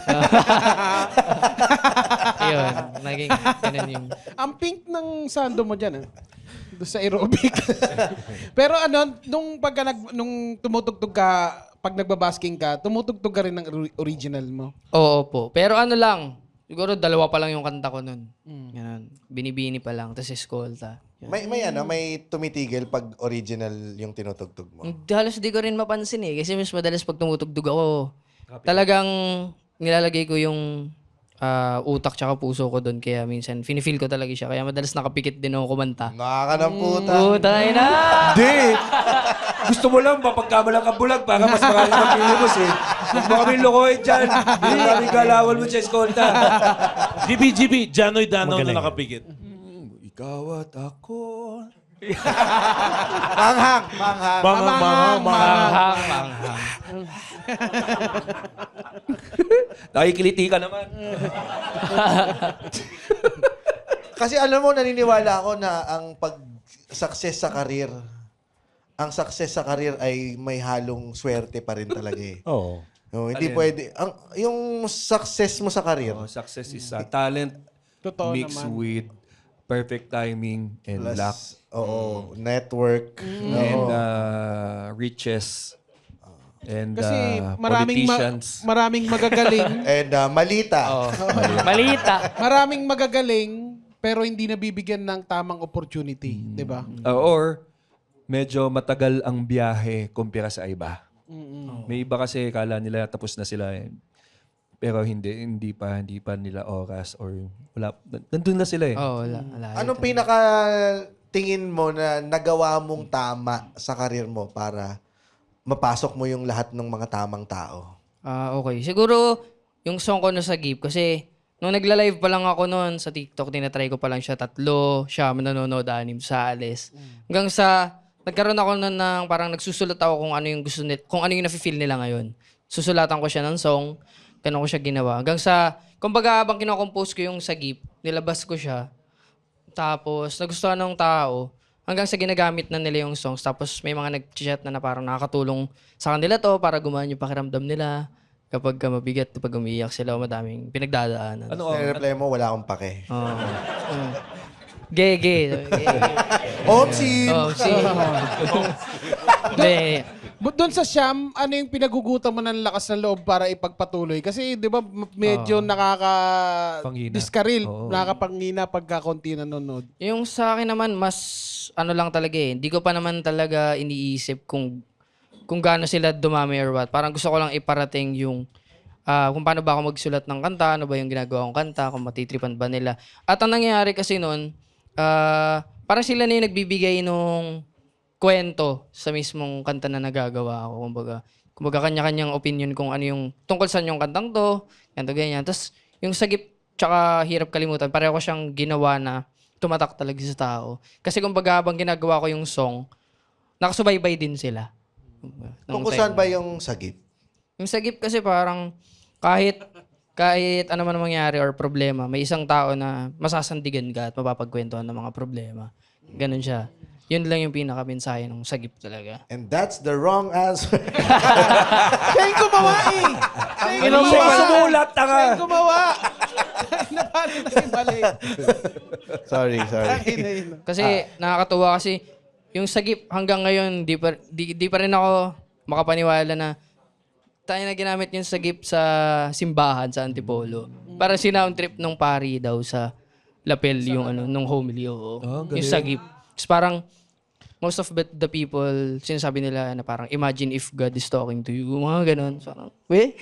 Yun. Naging, ganun yung... Ang pink ng sando mo dyan, doon sa aerobic. Pero nung tumutugtog ka, pag nagbabasking ka, tumutugtog ka rin ng original mo. Oo po. Pero lang, siguro 2 pa lang yung kanta ko nun. Ganun. Binibini pa lang. Tapos eskolta. May tumitigil pag original yung tinutugtog mo. Halos di ko rin mapansin eh. Kasi mas madalas pag tumutugtog ako, talagang nilalagay ko yung utak tsaka puso ko doon. Kaya minsan, finifeel ko talaga siya. Kaya madalas nakapikit din ako kumanta. Nakaka ng puta. Putay na! Hindi! Gusto mo lang, mapagkamalang ka bulag para mas marami magpilimos eh. Huwag mo kami lokohin dyan. Hindi kami galawan mo sa eskolta. GB, Janoy Danaw na nakapikit. Ikaw at ako. Manghang. Manghang. Nakikiliti ka naman. Kasi alam mo, naniniwala ako na ang pag-success sa karir, ang success sa karir ay may halong swerte pa rin talaga eh. Oo. No, hindi pwede. Yung success mo sa karir, Oh, success is talent Totoo mixed naman. with perfect timing and luck network. and riches and Kasi maraming politicians. maraming magagaling, And malita. Malita. maraming magagaling pero hindi nabibigyan ng tamang opportunity, 'di ba? Or medyo matagal ang biyahe kumpara sa iba. May iba kasi kala nila tapos na sila eh. Pero hindi pa nila oras or wala. Nandun na sila eh. Wala. Anong pinaka tingin mo na nagawa mong tama sa karir mo para mapasok mo yung lahat ng mga tamang tao? Okay. Siguro, yung song ko na sa Gip, kasi nung nagla-live pa lang ako noon sa TikTok, tinatry ko pa lang siya 3, siya nanonood 6 sa Alice. Hanggang sa, nagkaroon ako nun ng parang nagsusulat ako kung ano yung gusto nila, kung ano yung nafe-feel nila ngayon. Susulatan ko siya ng song, ganun ko siya ginawa. Hanggang sa, kumbaga habang kinocompose ko yung sa Gip, nilabas ko siya. Tapos, nagustuhan ng tao. Hanggang sa ginagamit na nila yung songs. Tapos, may mga nag-chat na parang nakakatulong sa kanila to para gumaan yung pakiramdam nila. Kapag mabigat, kapag umiiyak sila o madaming pinagdadaanan. Ano Reply mo, wala akong pake. Gay. Omsi! Hindi. But doon sa Siyam, ano yung pinagugutan mo ng lakas ng loob para ipagpatuloy? Kasi 'di ba medyo Panghina. diskaril, Oo. nakakapangina pagka konti nanonood. Yung sa akin naman, mas ano lang talaga eh. Hindi ko pa naman talaga iniisip kung gaano sila dumami or what. Parang gusto ko lang iparating yung kung paano ba ako magsulat ng kanta, ano ba yung ginagawa kong kanta, kung matitripan ba nila. At ang nangyayari kasi noon, parang sila na yung nagbibigay nung kwento sa mismong kanta na nagagawa ako. Kumbaga kanya-kanyang opinion kung ano yung tungkol saan yung kantang to, ganito, ganyan. Tapos yung sagip tsaka hirap kalimutan, pareho ko siyang ginawa na tumatak talaga sa tao. Kasi kumbaga habang ginagawa ko yung song, nakasubaybay din sila. Kung saan ba yung sagip? Yung sagip kasi parang kahit ano man ang mangyari or problema, may isang tao na masasandigan ka at mapapagkwentuhan ng mga problema. Ganun siya. Yun lang yung pinaka-mensahe ng sagip talaga. And that's the wrong answer. Siya yung gumawa eh! Siya yung gumawa! Sumulat ka! Siya yung gumawa! Napali na yung mali. sorry. Kasi nakakatuwa kasi yung sagip hanggang ngayon di pa rin ako makapaniwala na tayo na ginamit yung sagip sa simbahan sa Antipolo. Para sinound trip nung pari daw sa lapel yung nung homily. Yung sagip. Tapos parang most of the people, sinasabi nila na parang imagine if God is talking to you. Mga ganun. So, parang, we?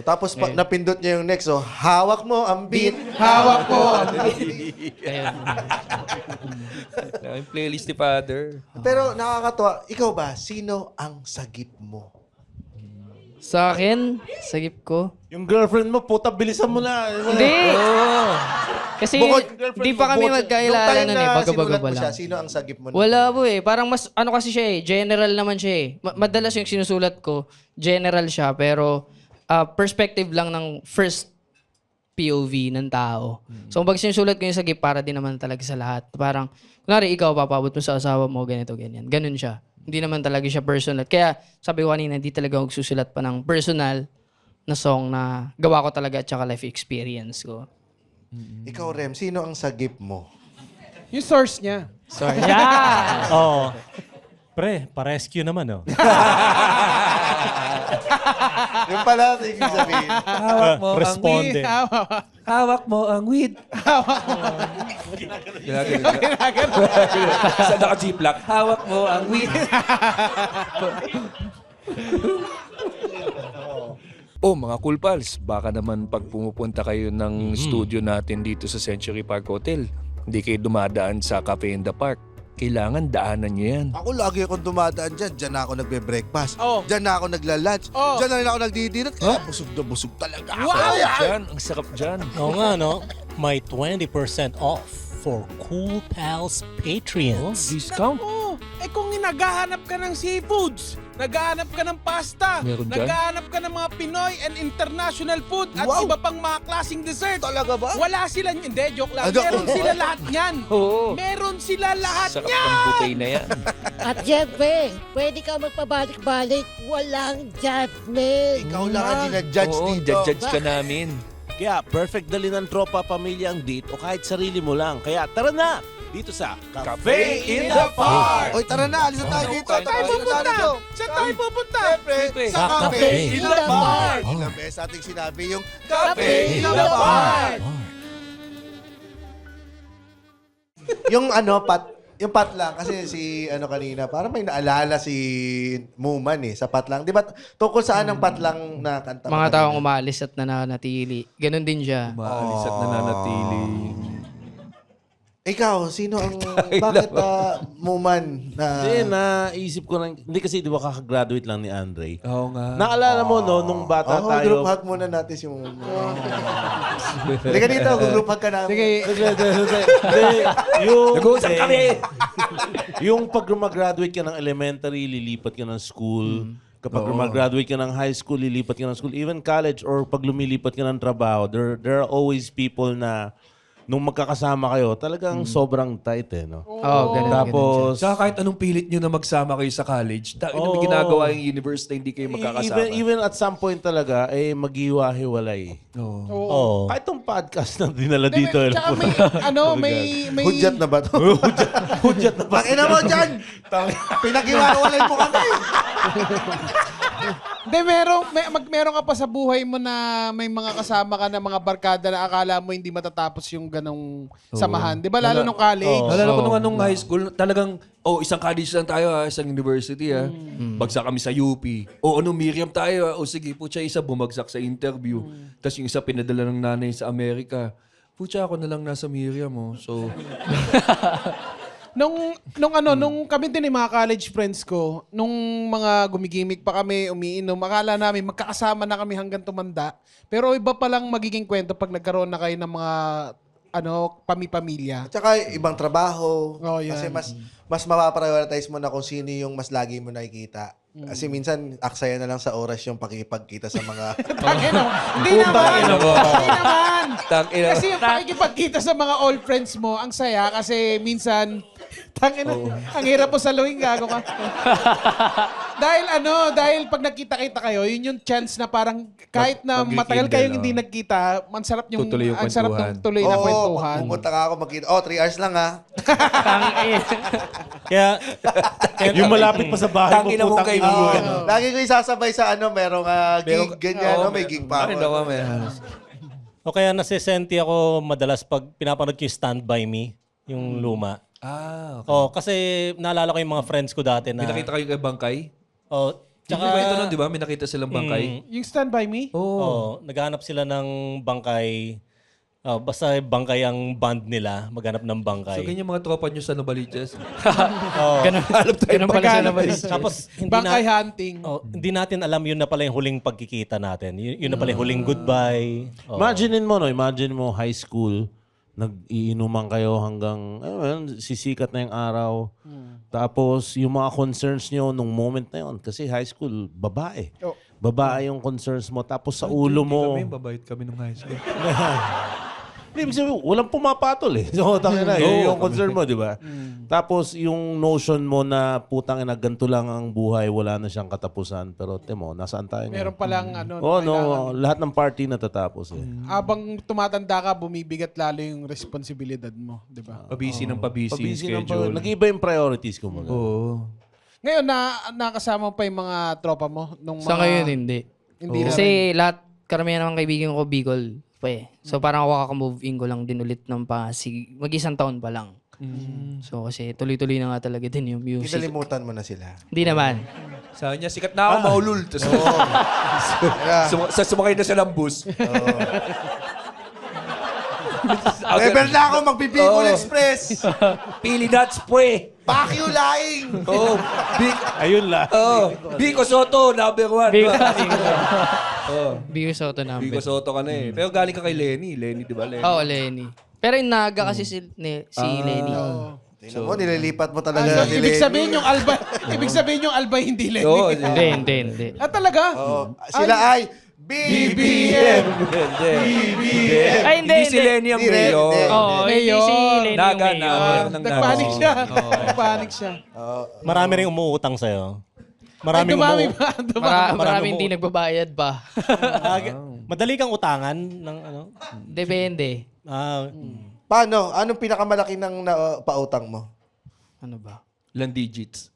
Tapos napindot niya yung next. So, hawak mo ang beat. Hawak mo! Ayun. Yung playlist ni Father. Pero nakakatuwa, ikaw ba, sino ang sagip mo? Sa akin, sagip ko. Yung girlfriend mo, puta, bilisan mo na. Hindi! Kasi di pa kami magkailala nun eh. Baga-baga pa lang. Siya, sino ang sagip mo? Wala po eh. Parang mas, ano kasi siya eh, general naman siya eh. Madalas yung sinusulat ko, general siya, pero perspective lang ng first POV ng tao. So, pag sinusulat ko yung sagip, para din naman talaga sa lahat. Parang, kunwari, ikaw, papabot mo sa asawa mo, ganito, ganyan. Ganun siya. Hindi naman talaga siya personal. Kaya, sabi ko kanina, hindi talaga ako susulat pa ng personal na song na gawa ko talaga at saka life experience ko. Ikaw, Rem, sino ang sagip mo? Yung source niya. Sorry. Yeah! Oo. Pre, pa-rescue naman, oh. Yung pala, ibig sabihin. Hawak mo Responde. Hawak mo ang weed. Hawak mo ang weed. Sa naka-G-Block. Hawak mo ang weed. Oh, mga Cool Pals, baka naman pag pumupunta kayo ng studio natin dito sa Century Park Hotel, hindi kayo dumadaan sa Cafe in the Park. Kailangan daanan nyo yan. Ako lagi akong dumadaan dyan. Dyan na ako nagbe-breakfast. Oh. Dyan na ako nagla-lunch. Oh. Dyan na rin ako nagdidinat. Kaya busog na busog talaga ako. Dyan, ang sarap dyan. Oo nga, no? May 20% off for Cool Pals Patreons. Discount? Oh, kung naghahanap ka ng seafoods, naghahanap ka ng pasta, Meron dyan? naghahanap ka ng mga Pinoy and international food at Wow. iba pang mga klaseng dessert. Talaga ba? Wala sila, hindi, joke lang. Joke. Meron sila lahat yan. Oo. Meron sila lahat Sarap yan. ng buffet na yan. At syempre, pwede ka magpabalik-balik. Walang judgment. Ikaw lang ang dinajudge Oo, dito. judge ka namin. Kaya perfect dali ng tropa, pamilya ang date o kahit sarili mo lang. Kaya tara na! Dito sa Cafe in the Park! Oy, tara na. Alis na tayo dito. Saan tayo pupunta? Saan tayo pupunta? Siyempre, Sa Cafe Cafe in in the the Park. Park. Ilang beses ating sinabi yung Cafe in the Park. yung yung pat lang kasi si kanina parang may naalala si Muman sa pat lang. 'Di ba tungkol saan ang pat lang na kanta? mo Mga kanina? taong umaalis at nananatili. Ganon din siya. Maalis at nananatili. Ikaw, sino ang bakit Muman na Hindi, naisip ko lang. Hindi kasi di ba kakagraduate lang ni Andre. Oo nga. Naalala mo, no, nung bata group tayo. hug muna natin si Muman. Halika dito, group hug ka namin. Sige, Yung, Nag-uusap kami! yung pag graduate ka ng elementary, lilipat ka ng school. Kapag graduate ka ng high school, lilipat ka ng school. Even college or pag lumilipat ka ng trabaho, there are always people na nung magkakasama kayo, talagang sobrang tight no? Oo, ganon. Tapos, Saka kahit anong pilit nyo na magsama kayo sa college, may ginagawa yung universe na hindi kayo magkakasama. even at some point talaga, maghiwa-hiwalay. Oo. Oo. Kahit tong podcast na dinala dito. tsaka may Hudyat na ba to? Hudyat na ba? Pakina mo dyan! Pinag-iwalay mo kami! Hindi, meron ka pa sa buhay mo na may mga kasama ka na mga barkada na akala mo hindi matatapos yung ganong samahan. Di ba? Lalo nung college. Nalala ko nung high school, talagang, isang college lang tayo isang university Bagsak kami sa UP. Miriam tayo sige, putya isa bumagsak sa interview. Tapos yung isa pinadala ng nanay sa Amerika. Putya ako na lang nasa Miriam So, Nung kami din mga college friends ko, nung mga gumigimik pa kami, umiinom, akala namin magkakasama na kami hanggang tumanda. Pero iba palang magiging kwento pag nagkaroon na kayo ng mga pamilya. At saka ibang trabaho. Oh, yan. Kasi mas mapaprioritize mo na kung sino yung mas lagi mo nakikita. Kasi minsan, aksaya na lang sa oras yung pakikipagkita sa mga... Hindi naman! Hindi naman! Tangina. Kasi yung pakikipagkita sa mga old friends mo, ang saya kasi minsan, ang hirap mo saluhin, gago ka. dahil pag nagkita-kita kayo, yun yung chance na parang kahit na Mag-rekindle, matagal kayong hindi nagkita, ang sarap Tutuloy yung ang sarap kwentuhan. ng tuloy na kwentuhan. pumunta ka ako magkita. 3 hours lang Kaya, Yung malapit pa sa bahay mo, Tangina mong putang ina mo. kaibigan. Lagi ko isasabay sa merong gig, ganyan, may gig pa Bakit ako. daw kami? o kaya nasisenti ako madalas pag pinapanood ko yung Stand By Me, yung luma. Okay. Kasi naalala ko yung mga friends ko dati na... May nakita kayo kay Bangkay? Tsaka, Yung kwento nun, di ba? May nakita silang Bangkay? Yung Stand By Me? naghahanap sila ng bangkay. Basta bangkay ang band nila, maghanap ng bangkay. So, ganyan mga tropa nyo sa Novaliches? Ganon. Ganon pala siya na Tapos, Bangkay hunting. hindi natin alam yun na pala yung huling pagkikita natin. Yun na pala yung huling goodbye. Imagine mo high school, nag-iinuman kayo hanggang sisikat na yung araw. Tapos yung mga concerns nyo nung moment na yun, kasi high school, babae. Babae yung concerns mo. Tapos sa ulo mo, Kami, babait kami nung high school. Ibig sabihin, walang pumapatol So, tangina, yun yung concern mo, di ba? Tapos, yung notion mo na putang ina, ganito lang ang buhay, wala na siyang katapusan. Pero, temo, nasaan tayo Meron ngayon? palang Lahat ng party natatapos Habang tumatanda ka, bumibigat lalo yung responsibilidad mo, di ba? Pabisi ng pabisi yung Pabisi ng schedule. nag-iba yung priorities ko mga. Oo. Ngayon, nakasama mo pa yung mga tropa mo? Nung Sa mga, ngayon, hindi. Hindi na rin. Kasi karamihan ng kaibigan ko, Bicol pa So parang ako kaka-move in ko lang din ulit ng Pasig. Mag-isang taon pa lang. So kasi tuloy-tuloy na nga talaga din yung music. Kinalimutan mo na sila. Hindi naman. Sabi niya, sikat na ako, maulul. Tapos, sumakay na siya ng bus. Never na ako magbibigol Express. Pili nuts, pre. Pakyo laing. Oh, Ayun lang. Biko Soto, number 1. Bigos Soto number. Biko Soto ka na eh. Pero galing ka kay Lenny. Lenny, di ba, Lenny? Oo, Lenny. Pero yung naga kasi si Lenny. Tingnan mo, nililipat mo talaga si Ibig Lenny. sabihin yung Albay hindi Lenny. Oo, Hindi. Ah, talaga? Oo. Sila ay BBM. Ay, Hindi si Lenny ang Hindi rin, mayor. hindi. Oo, hindi si Lenny yung Naga, mayor. naga. Nagpanik siya. Nagpanik siya. Marami rin umuutang sa'yo. Ay, Maraming dumami umu- ba? Dumami. Marami hindi nagbabayad pa. Madali kang utangan ng ano? Depende. Paano? Anong pinakamalaki ng pautang mo? Ano ba? Ilang digits?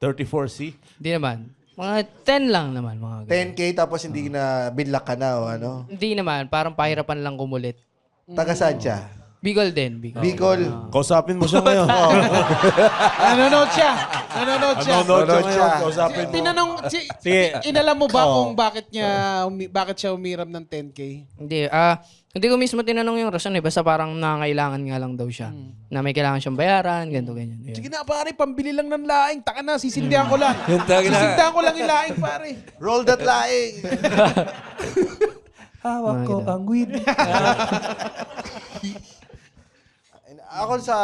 34C? Hindi naman. Mga 10 lang naman. Mga ganun. 10K tapos hindi na binlock ka na o ano? Hindi naman. Parang pahirapan lang kumulit. Taga saan siya? Bicol din. Bicol. Bicol. Kausapin mo siya ngayon. Nanonood siya. Nanonood siya ngayon. Kausapin mo. Tinanong, inalam mo ba kung bakit siya umiram ng 10K? Hindi ko mismo tinanong yung rason eh. Basta parang nangangailangan nga lang daw siya. Na may kailangan siyang bayaran, ganito, ganyan. Yun. Sige na pare, pambili lang ng laing. Taka na, sisindihan ko lang. Taka na. Sisindihan ko lang yung laing pare. Roll that laing. Hawak ko ang weed. Ako sa...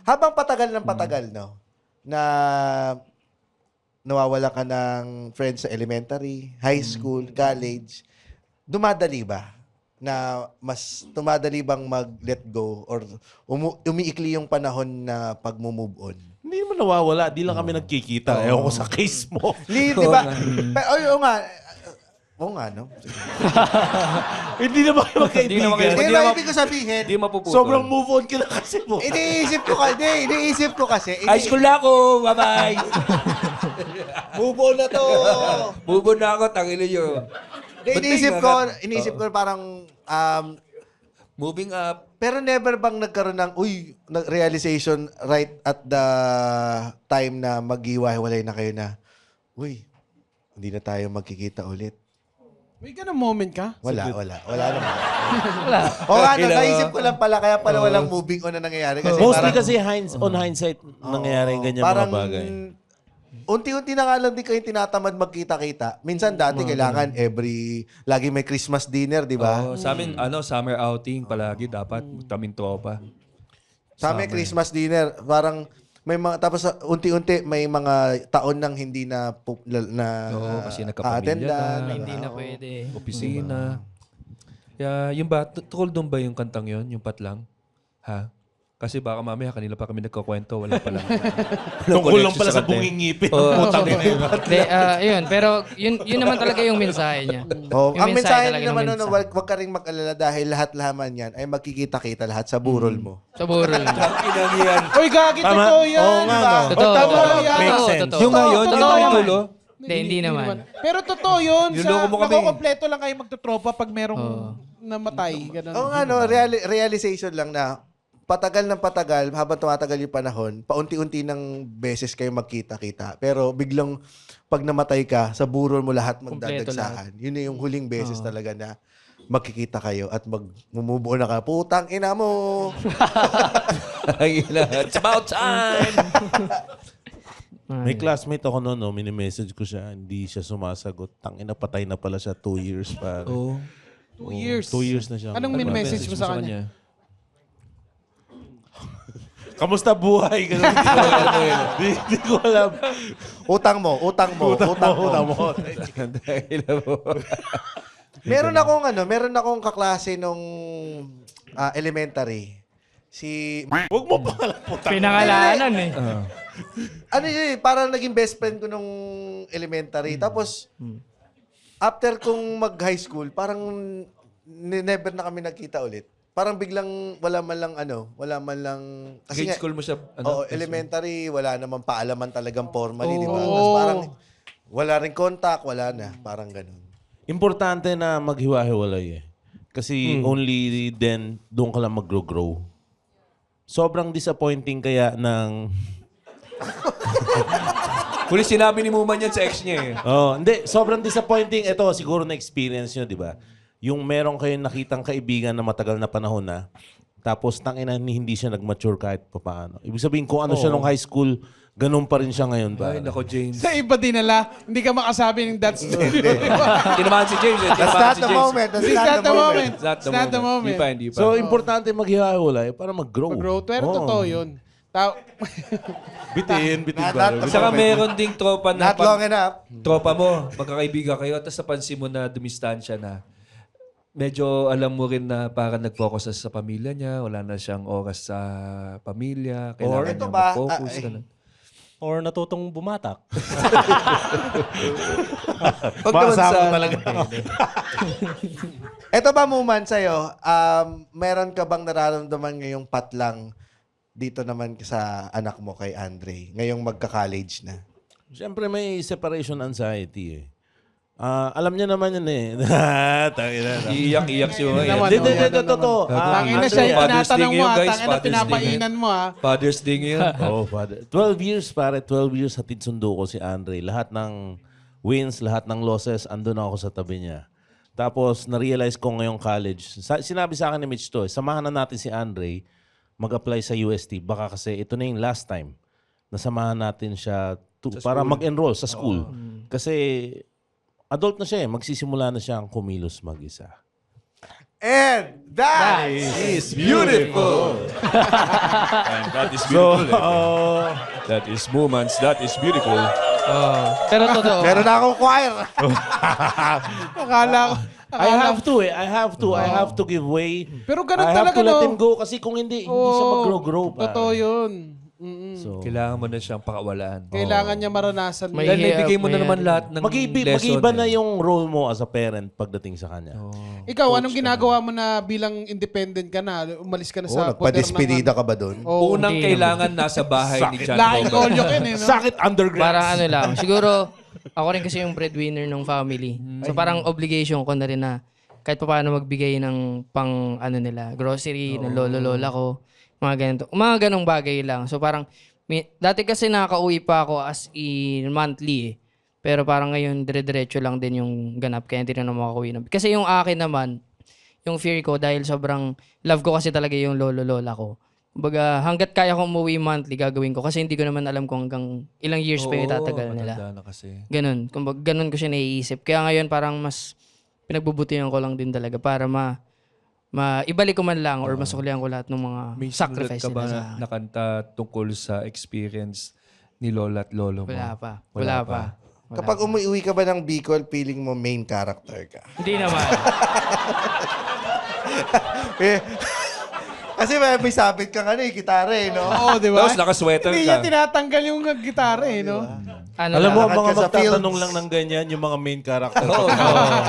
Habang patagal ng patagal, no? Na nawawala ka ng friends sa elementary, high school, college, dumadali ba? Na mas tumadali bang mag-let go or umiikli yung panahon na pag-move on? Hindi naman nawawala. Di lang kami nagkikita. Ewan ko sa case mo. Di ba? Pero, oo nga. Oo nga, no? Hindi naman kayo magkaibigan. Hindi ba ibig ko sabihin? Hindi mapuputol. Sobrang move on ka na kasi mo. Iniisip ko kasi. High school na ako. Bye-bye. Move on na to. Move on na ako. Tangilin nyo. Iniisip ko parang, Moving up. pero never bang nagkaroon ng, realization right at the time na maghiwa-hiwalay na kayo na, hindi na tayo magkikita ulit. May ganun moment ka? Wala naman. O ano, naisip ko lang pala, kaya pala walang moving on na nangyayari. Kasi Mostly parang, kasi on hindsight nangyayari yung ganyan parang, mga bagay. unti-unti na nga lang din kayong tinatamad magkita-kita. Minsan dati kailangan lagi may Christmas dinner, di ba? Sa amin, summer outing palagi dapat. Taming tropa. Sa amin, Christmas dinner, parang may mga, tapos unti-unti may mga taon nang hindi na Kasi nagkapamilya na. Hindi na pwede. Opisina. Kaya, yung ba, tukol doon ba yung kantang yon, yung patlang? Ha? Kasi baka mamaya kanila pa kami nagkakwento, wala pala. Tungkol lang pala sa bungingipin. Putang ina yun. Yun. Pero yun naman talaga yung mensahe niya. Oh, Yung ang mensahe talaga naman ng nun, wag ka rin mag-alala dahil lahat-laman yan ay magkikita-kita lahat sa burol mo. Sa burol. Inang yan. Uy, gagi, totoo yan. Oo nga, no. Totoo. Totoo yan. Makes sense. Totoo. Yung ngayon, Totoo yung naman. tulo. Hindi naman. Pero totoo yun. Niloko mo kami. Nakokompleto lang kayo magtutropa pag merong namatay. Ganun. Oo nga, no, realization lang na patagal ng patagal, habang tumatagal yung panahon, paunti-unti ng beses kayo magkita-kita. Pero biglang pag namatay ka, sa burol mo lahat magdadagsahan. Yun na yung huling beses talaga na magkikita kayo at mag-move on na ka. Putang ina mo! It's about time! May classmate ako noon, mini-message ko siya, hindi siya sumasagot. Tangina, patay na pala siya 2 years pa. 2 years. 2 years na siya. Anong min-message mo sa kanya? Kamusta buhay? Ganun. Hindi ko alam. Utang mo. Meron akong kaklase nung elementary. Huwag mo pa alam po. Pinangalanan eh. Ano yun, parang naging best friend ko nung elementary. Tapos, after kong mag-high school, parang never na kami nagkita ulit. Parang biglang wala man lang, kasi Grade school mo siya, elementary, wala naman paalaman talagang formally, di ba? Tapos parang wala rin contact, wala na, parang ganun. Importante na maghiwa-hiwalay eh. Kasi only then, doon ka lang mag-grow. Sobrang disappointing kaya ng... Kung sinabi ni Muman yan sa ex niya eh. Oh, hindi, sobrang disappointing. Ito, siguro na-experience nyo, di ba? Yung meron kayong nakitang kaibigan na matagal na panahon na, tapos tangina hindi siya nag-mature kahit paano. Ibig sabihin, kung ano siya nung high school, ganun pa rin siya ngayon. Ay, nako, James. Sa iba din nila, hindi ka makasabi ng that's true. Tinamaan si James. That's not the moment. That's It's not the moment. That's It's not the moment. Hindi pa. So, importante maghiwalay para mag-grow. Grow. Pero Oo. totoo yun. Bitin Not ba? the Saka moment. meron ding tropa na Not long enough. tropa mo, magkakaibigan kayo, tapos napansin mo na dumistansya na. Medyo alam mo rin na parang nag-focus na sa pamilya niya, wala na siyang oras sa pamilya, kailangan ito niya ba, mag-focus. ganun. Or natutong bumatak. Wag naman Masama sa... talaga. Ito ba, Muman, sa'yo, meron ka bang nararamdaman ngayong patlang dito naman sa anak mo kay Andre, ngayong magka-college na? Siyempre may separation anxiety eh. Alam niya naman yun eh. Tangina. Iiyak-iyak siya. Hindi, totoo. Tangina siya, yung Father's Day tinatanong mo ngayon, guys. tangina Father's Day pinapainan mo Father's Day ngayon. Oh, father. 12 years, pare. 12 years hatid sundo ko si Andre. Lahat ng wins, lahat ng losses, andun ako sa tabi niya. Tapos, na-realize ko ngayong college. Sinabi sa akin ni Mitch to, samahan na natin si Andre mag-apply sa UST. Baka kasi ito na yung last time na samahan natin siya para mag-enroll sa school. Kasi adult na siya eh. Magsisimula na siyang kumilos mag-isa. And that is beautiful. And that is beautiful. That is moments. That is beautiful. Pero totoo. meron na akong choir. Akala ko. I have to eh. I have to give way. Pero ganun I have talaga, to let no? him go kasi kung hindi siya mag-grow. Totoo yun. So, Kailangan mo na siyang pakawalaan. Kailangan niya maranasan. May Dahil naibigay mo na may- naman lahat ng lesson. mag-iba na yung role mo as a parent pagdating sa kanya. Ikaw, anong ginagawa mo na bilang independent ka na? Umalis ka na sa poder ng... Nagpa-despedida ka ba doon? Oh, Unang kailangan nasa bahay ni John laking Robert. olyo ka no? Sakit underground. Parang ano lang. Siguro, ako rin kasi yung breadwinner ng family. So parang obligation ko na rin na kahit pa paano magbigay ng pang ano nila, grocery, ng lolo-lola ko. Mga ganito. Mga ganong bagay lang. So parang, dati kasi nakaka-uwi pa ako as in monthly eh. Pero parang ngayon, dire-diretso lang din yung ganap. Kaya hindi na makaka-uwi na. Kasi yung akin naman, yung fear ko, dahil sobrang love ko kasi talaga yung lolo-lola ko. Kumbaga, hanggat kaya ko umuwi monthly, gagawin ko. Kasi hindi ko naman alam kung hanggang ilang years pa yung tatagal nila. Matanda na kasi. Ganun. Kumbaga, ganun ko siya naiisip. Kaya ngayon parang mas pinagbubutihan ko lang din talaga para ibalik ko man lang or masuklihan ko lahat ng mga May sacrifice sinulat ka ba nila sa na akin. nakanta tungkol sa experience ni Lola at Lolo mo? Wala pa. Kapag umuwi ka ba ng Bicol, feeling mo main character ka? Hindi naman. Kasi may sabit kang gitara eh, no? Oo, di ba? Tapos nakasweater Hindi ka. niya tinatanggal yung gitara eh, no? Ano Alam mo, lang, ang mga Lakad ka sa magtatanong fields. lang ng ganyan, yung mga main character. Oo.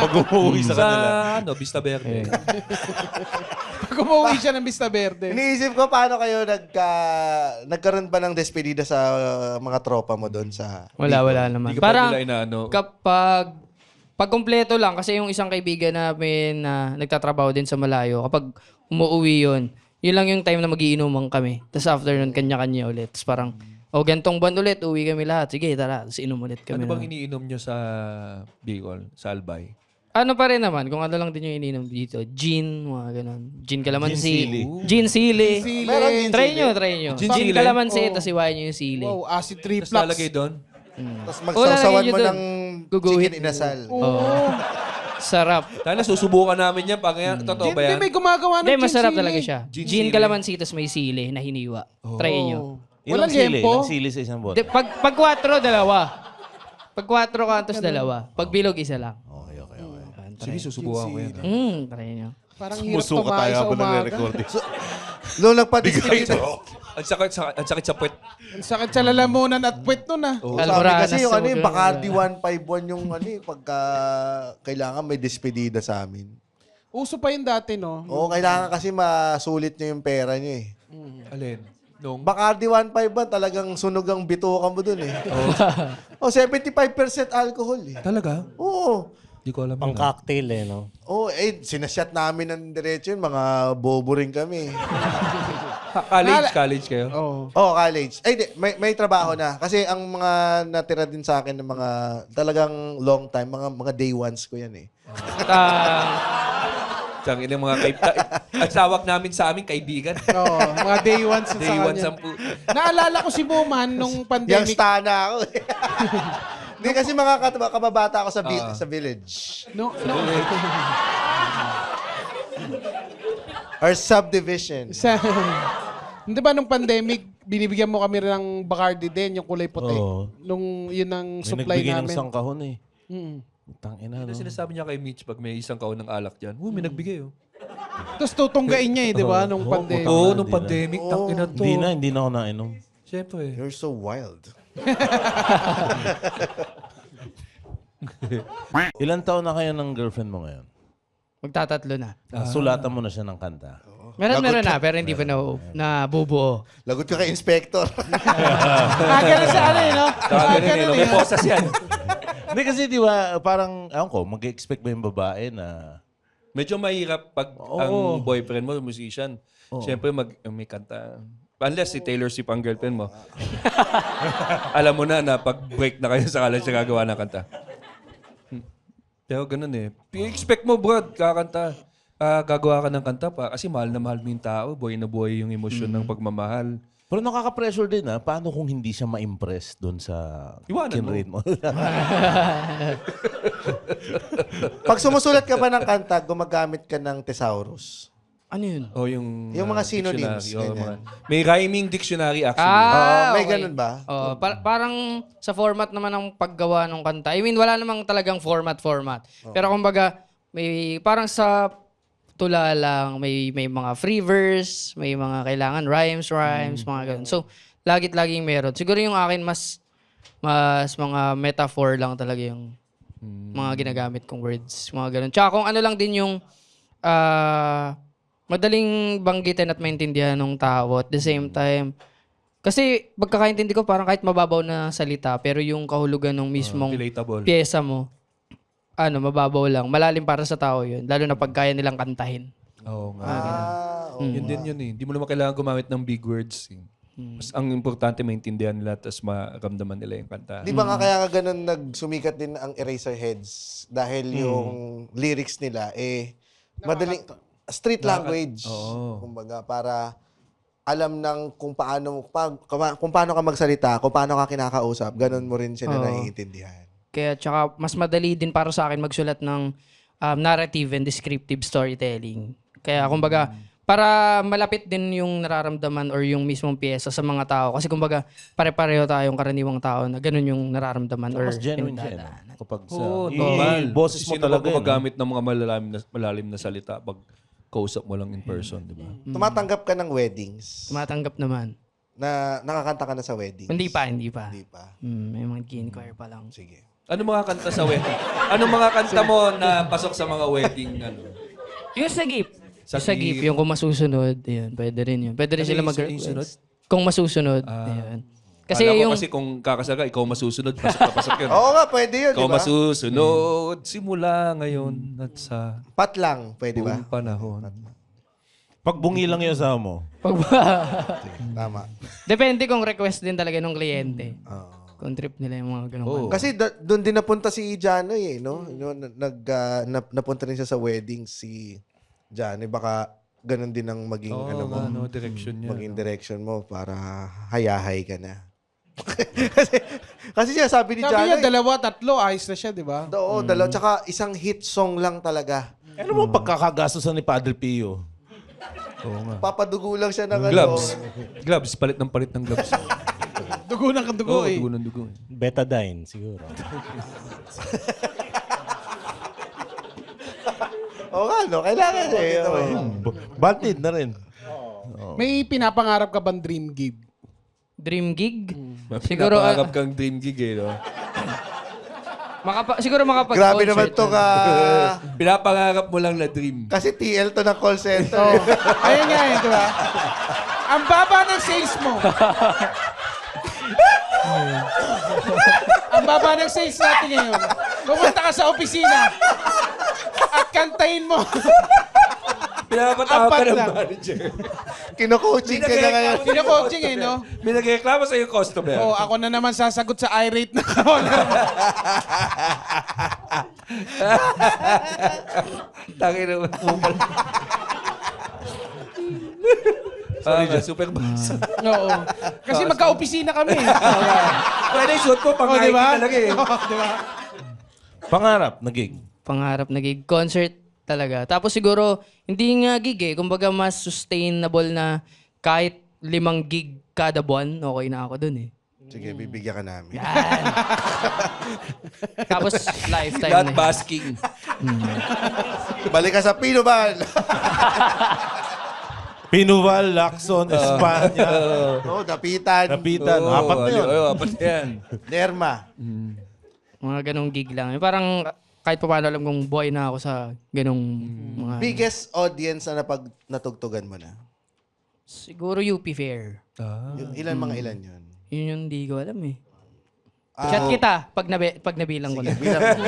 Pag umuwi sa kanila. Vista Verde. Pag umuwi siya ng Vista Verde. Iniisip ko paano kayo nagkaroon ba ng despedida sa mga tropa mo doon sa... wala naman. Hindi ka pa Parang nila inaano. pag kompleto lang, kasi yung isang kaibigan namin na nagtatrabaho din sa malayo, kapag umuwi yun lang yung time na magiinuman kami. Tapos after nun, kanya-kanya ulit. Tapos parang, gantong buwan ulit, uwi kami lahat. Sige, tara. Tapos inom ulit kami. Ano bang na. iniinom nyo sa Bicol, sa Albay? Ano pa rin naman, kung ano lang din yung ininom dito. Gin, mga ganun. Gin calamansi. sili. Gin sili. Meron gin Try sili. nyo. Gin Gin sili? calamansi, tapos iwain nyo yung sili. Wow, acid Tapos reflux. lalagay doon? Tapos Wala magsawsawan lang yun mo doon. ng Guguhit. chicken inasal. Sarap. Sana susubukan namin yan. Pag totoo ba Hindi, yan? may gumagawa ng Hindi, gin masarap sili. talaga siya. Gin Gin sili. calamansi, tapos may sili na hiniwa. Try nyo. Ilang Walang sili? yempo. Ilang sili sa isang bote? Pag 4, dalawa. Pag 4 ka, tapos dalawa. Pag bilog, isa lang. Sige, susubukan ko yan. Try nyo. Parang hirap kumain sa umaga. Nung nagpa-despedida. Ang sakit sa puwet. Ang sakit sa lalamunan at puwet nun ah. Sabi Almoranas kasi yung sa mga- Bacardi 151 yung pagka kailangan may despedida sa amin. Uso pa yun dati, no? Oo, kailangan kasi masulit nyo yung pera nyo eh. Alin? Nung Bacardi 151 talagang sunog ang bituka mo dun eh. 75% alcohol eh. talaga? Oo. Hindi ko alam. Pang cocktail eh, no? Oo, sinasyat namin ng diretso yun. Mga bobo rin kami. College kayo? Oo. Oh, college. Ay, di, may trabaho na. Kasi ang mga natira din sa akin ng mga talagang long time, mga day ones ko yan eh. Tangin ng mga at sawak namin sa aming kaibigan. Oo, mga day ones sa Day one kanya. sampu. Naalala ko si Buman nung Yung pandemic. stana ako eh. Hindi kasi mga kababata ako sa village. No, Or subdivision. Hindi ba nung pandemic, binibigyan mo kami ng Bacardi din, yung kulay puti. Oo. Nung yun ang May supply nagbigay ng namin. isang kahon eh. Mm. Tangina, no? Sinasabi niya kay Mitch pag may isang kaon ng alak dyan, may nagbigay oh. Tapos tutunggain niya di ba, nung pandemic. Oo, nung pandemic, tangina to. Hindi na ako nainom. Siyempre. You're so wild. Ilan taon na kayo ng girlfriend mo ngayon? Magtatatlo na. Sulatan mo na siya ng kanta. Meron na, pero hindi pa na bubuo. Lagot ka kay inspector. Ganun sa ano no? Ganun eh, may posas yan. Hindi kasi di ba, parang, ewan ko, mag-expect ba yung babae na... Medyo mahirap pag ang boyfriend mo, musician. Siyempre, may kanta. Unless si Taylor Swift ang girlfriend mo. Alam mo na pag-break na kayo, saka lang siya gagawa ng kanta. Pero ganun eh. I-expect mo, bro, kakanta. Gagawa ka ng kanta pa. Kasi mahal na mahal mo yung tao. Buhay na buhay yung emosyon ng pagmamahal. Pero nakaka-pressure din ha. Paano kung hindi siya ma-impress doon sa Iwanan mo. kinrate mo? Pag sumusulat ka ba ng kanta, gumagamit ka ng thesaurus. Ano yun? O yung Yung mga synonyms, dictionary, ganyan. may rhyming dictionary actually. May okay. ganun ba? Oh, parang sa format naman ng paggawa ng kanta. I mean, wala namang talagang format. Pero kumbaga, may parang sa tula lang, may mga free verse, may mga kailangan rhymes, mga ganun. So, laging meron. Siguro yung akin mas mga metaphor lang talaga yung mga ginagamit kong words, mga ganun. Tsaka kung ano lang din yung madaling banggitin at maintindihan ng tao at the same time. Kasi pagkakaintindi ko parang kahit mababaw na salita pero yung kahulugan ng mismong Relatable. pyesa mo, mababaw lang. Malalim para sa tao yun. Lalo na pag kaya nilang kantahin. Oo nga. Yun din yun eh. Hindi mo naman kailangan gumamit ng big words. Eh. Mas ang importante maintindihan nila tapos maramdaman nila yung kanta. Di ba nga kaya nga ganun nagsumikat din ang Eraserheads dahil yung lyrics nila madaling street language. Kumbaga para alam ng kung paano ka magsalita, kung paano ka kinakausap, ganun mo rin sila naiintindihan. Kaya tsaka mas madali din para sa akin magsulat ng narrative and descriptive storytelling. Kaya kumbaga, para malapit din yung nararamdaman or yung mismong piyesa sa mga tao. Kasi kumbaga, pare-pareho tayong karaniwang tao na ganun yung nararamdaman or Mas genuine siya. No? Kapag sa... Normal. Boses mo Sino talaga ba yun. gumagamit ng mga malalim na salita pag kausap mo lang in person, di ba? Tumatanggap ka ng weddings tumatanggap naman. na nakakanta ka na sa weddings? Hindi pa. Hindi pa. May mga gi-inquire pa lang. Sige. Ano mga kanta sa wedding? Ano mga kanta mo na pasok sa mga wedding? Yung sa gift. Sa Sa gift, yung kung masusunod, yun, pwede rin yun. Pwede rin Ano sila yung mag-request. sunod? Kung masusunod, yun. Kasi Kala ko yung... kasi kung kakasal ka, ikaw masusunod, pasok yun. Oo nga, pwede yun, di Ikaw ba? masusunod, simula ngayon at sa Pat lang, pwede ba? buong panahon. Pag bungi lang yung asawa mo. Tama. Depende kung request din talaga ng kliyente. Kung trip nila yung mga ganun. Kasi doon din napunta si Janoy no? Napunta rin siya sa wedding si Janoy. Baka ganun din ang maging Direction niya. maging direction mo para hayahay ka na. kasi siya sabi ni Sabi niya, Janoy, 2, 3, ayos na siya, di ba? oo, dalawa, tsaka isang hit song lang talaga. Ano mo pagkakagastosan ni Padre Pio? Papadugo lang siya ng Gloves, palit ng gloves. Dugo ng kadugo eh. Dugo ng dugo. Betadine, siguro. Oo nga, no? Kailangan Bantid na rin. May pinapangarap ka bang dream gig? Dream gig? Siguro, Pinapangarap kang dream gig no? siguro makapag Grabe naman to ka. Pinapangarap mo lang na dream. Kasi TL to ng call center. Oh. Ayun nga di ba? Ang baba ng sales mo. Ang baba ng sales natin ngayon. Pumunta ka sa opisina at kantahin mo. Pinapatawag ka Apat ng lang. manager. Kino-coaching ka na ngayon. Kino-coaching eh, no? May nagreklamo sa yung customer. Oh, ako na naman sasagot sa irate na caller. Tangin naman. Supervisor. Oo. Kasi magka-opisina kami. Pwede suot ko pang Oh, di ba? talaga eh. Oh, di ba? Pangarap na gig. Pangarap na gig. Concert talaga. Tapos siguro, hindi nga gig eh. Kumbaga mas sustainable na kahit 5 gig kada buwan, okay na ako dun eh. Sige, bibigyan ka namin. Yan. Tapos lifetime Not na. basking. Balik ka sa Pinoban. Pinuval, Lacson, Espanya. Oh, Dapitan. Napitan. Apat na yun. Apat na yan. Derma. Mga ganong gig lang. Parang kahit pa paano alam kong buhay na ako sa ganong mga... Biggest audience na natugtugan mo na? Siguro UP Fair. Ilan mga ilan yun? Yun yung hindi ko alam eh. Chat kita pag nabilang ko na. Bilang mo.